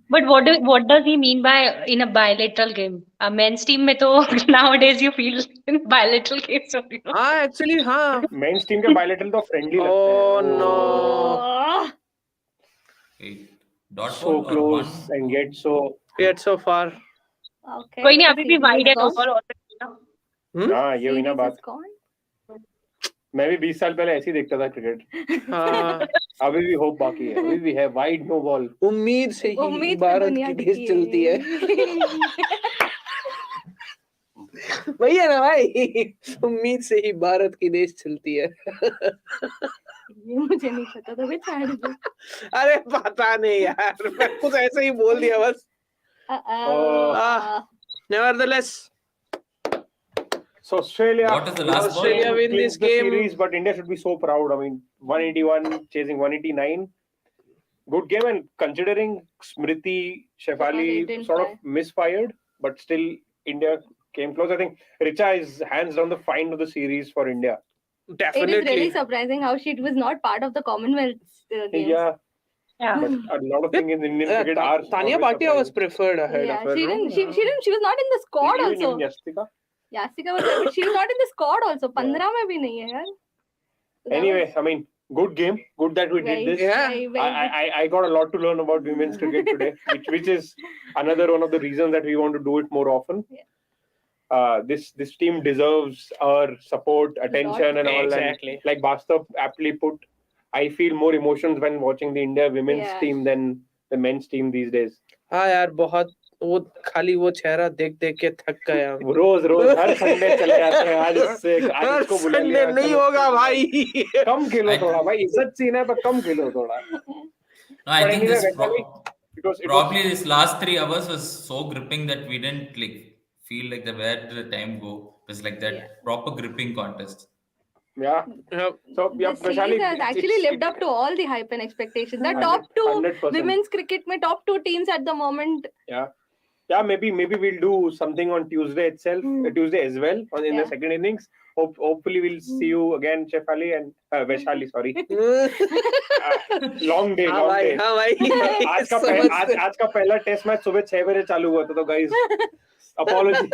But what does he mean by in a bilateral game? A men's team में तो nowadays you feel in bilateral games only. हाँ actually हाँ. Men's team के bilateral तो friendly लगते हैं. Oh no. Oh. Wait, dot So ball or close one? and yet so. Get so far. Okay. कोई नहीं the अभी भी series wide is and gone. over हो सकती है ना. हाँ ये हुई ना Series बात. is gone. मैं भी 20 साल पहले ऐसे ही देखता था क्रिकेट. हाँ. अभी भी होप बाकी है. अभी भी है वाइड नो बॉल. उम्मीद से ही उम्मीद पे भारत दुनिया की टिकी देश चलती है. भैया ना भाई, उम्मीद से ही भारत की देश चलती है. ये मुझे नहीं पता था बेचारे. अरे पता नहीं यार, मैं कुछ ऐसे ही बोल दिया बस. Nevertheless, So Australia. What is the last ball? Australia win clinched this the game. series, but India should be so proud. I mean, 181 chasing 189. Good game, and considering Smriti Shefali Shefali didn't sort fire. of misfired, but still India came close. I think Richa is hands down the find of the series for India. It is Definitely. really surprising how she was not part of the Commonwealth games. Yeah, Yeah. but a lot of things in Indian cricket are. Tanya always Bhatia was surprising. preferred ahead Yeah, of her. she no? didn't. She was not in the squad Even also. Yastika. Yastika was there, but she was not in the squad also. 15 में भी नहीं है यार. So that Anyway, was I mean, good game. Good that we very, did this. Yeah. very, very good. I got a lot to learn about women's cricket today, which is another one of the reasons that we want to do it more often. Yeah. This team deserves our support, attention, and all. Exactly. And like Bastav aptly put, I feel more emotions when watching the India women's Yeah. team than the men's team these days. हाँ यार बहुत वो खाली वो चेहरा देख देख के थक गया. रोज हर संडे चले जाते हैं. आज इसको बुला संडे लिया. नहीं चलो, होगा भाई. कम खेलो थोड़ा भाई. इज्जत सीन है पर कम खेलो थोड़ा. No, I But think anyway, this Vaishali, it was probably this last 3 hours was so gripping that we didn't like feel like where did the time go. It was like that Yeah. proper gripping contest. yeah. So yeah, The series has actually lived up to all the hype and expectations. The top 2 100%. women's cricket में top 2 teams at the moment. Yeah, maybe we'll do something on Tuesday itself, Tuesday as well, in the Yeah. second innings. Hopefully we'll see you again, Shefali and Vaishali. Sorry, long day. हाँ भाई हाँ भाई. आज का पहला test match सुबह 6 बजे चालू हुआ था, तो guys, apology.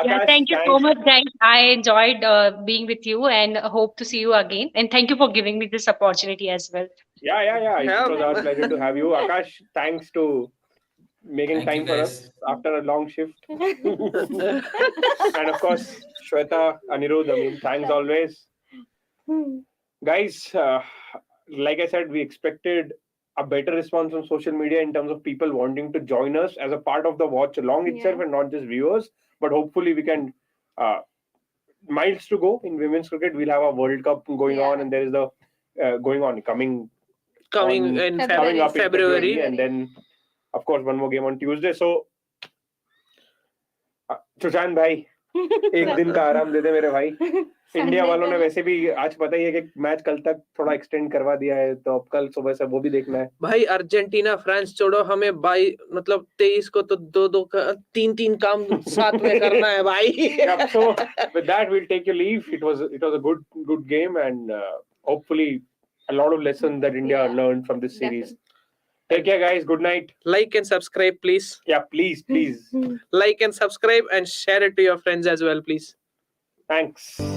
Yeah, thank you so much, guys. I enjoyed being with you and hope to see you again. And thank you for giving me this opportunity as well. Yeah. Yeah. It was our pleasure to have you, Akash. Thanks to making Thank you, time for guys. us after a long shift. And of course, Shweta, Anirudh, I mean, thanks always. Guys, like I said, we expected a better response on social media in terms of people wanting to join us as a part of the watch along itself, Yeah. and not just viewers. But hopefully we can, miles to go in women's cricket. We'll have a World Cup going on, Yeah. and there is the coming in coming up in February. and then of course one more game on Tuesday. So Sushant भाई, एक दिन का आराम दे दे मेरे भाई. India वालों ने वैसे भी आज पता ही है कि मैच कल तक थोड़ा एक्सटेंड करवा दिया है, तो अब कल सुबह से वो भी देखना है. भाई अर्जेंटीना फ्रांस छोड़ो, हमें 23 को तो 3 काम साथ में करना है भाई. Yeah, so with that we'll take your leave. It was a good game, and hopefully a lot of lessons that India Yeah. learned from this series. Definitely. Take care, guys. Good night. Like and subscribe, please. Yeah, please. Like and subscribe and share it to your friends as well, please. Thanks.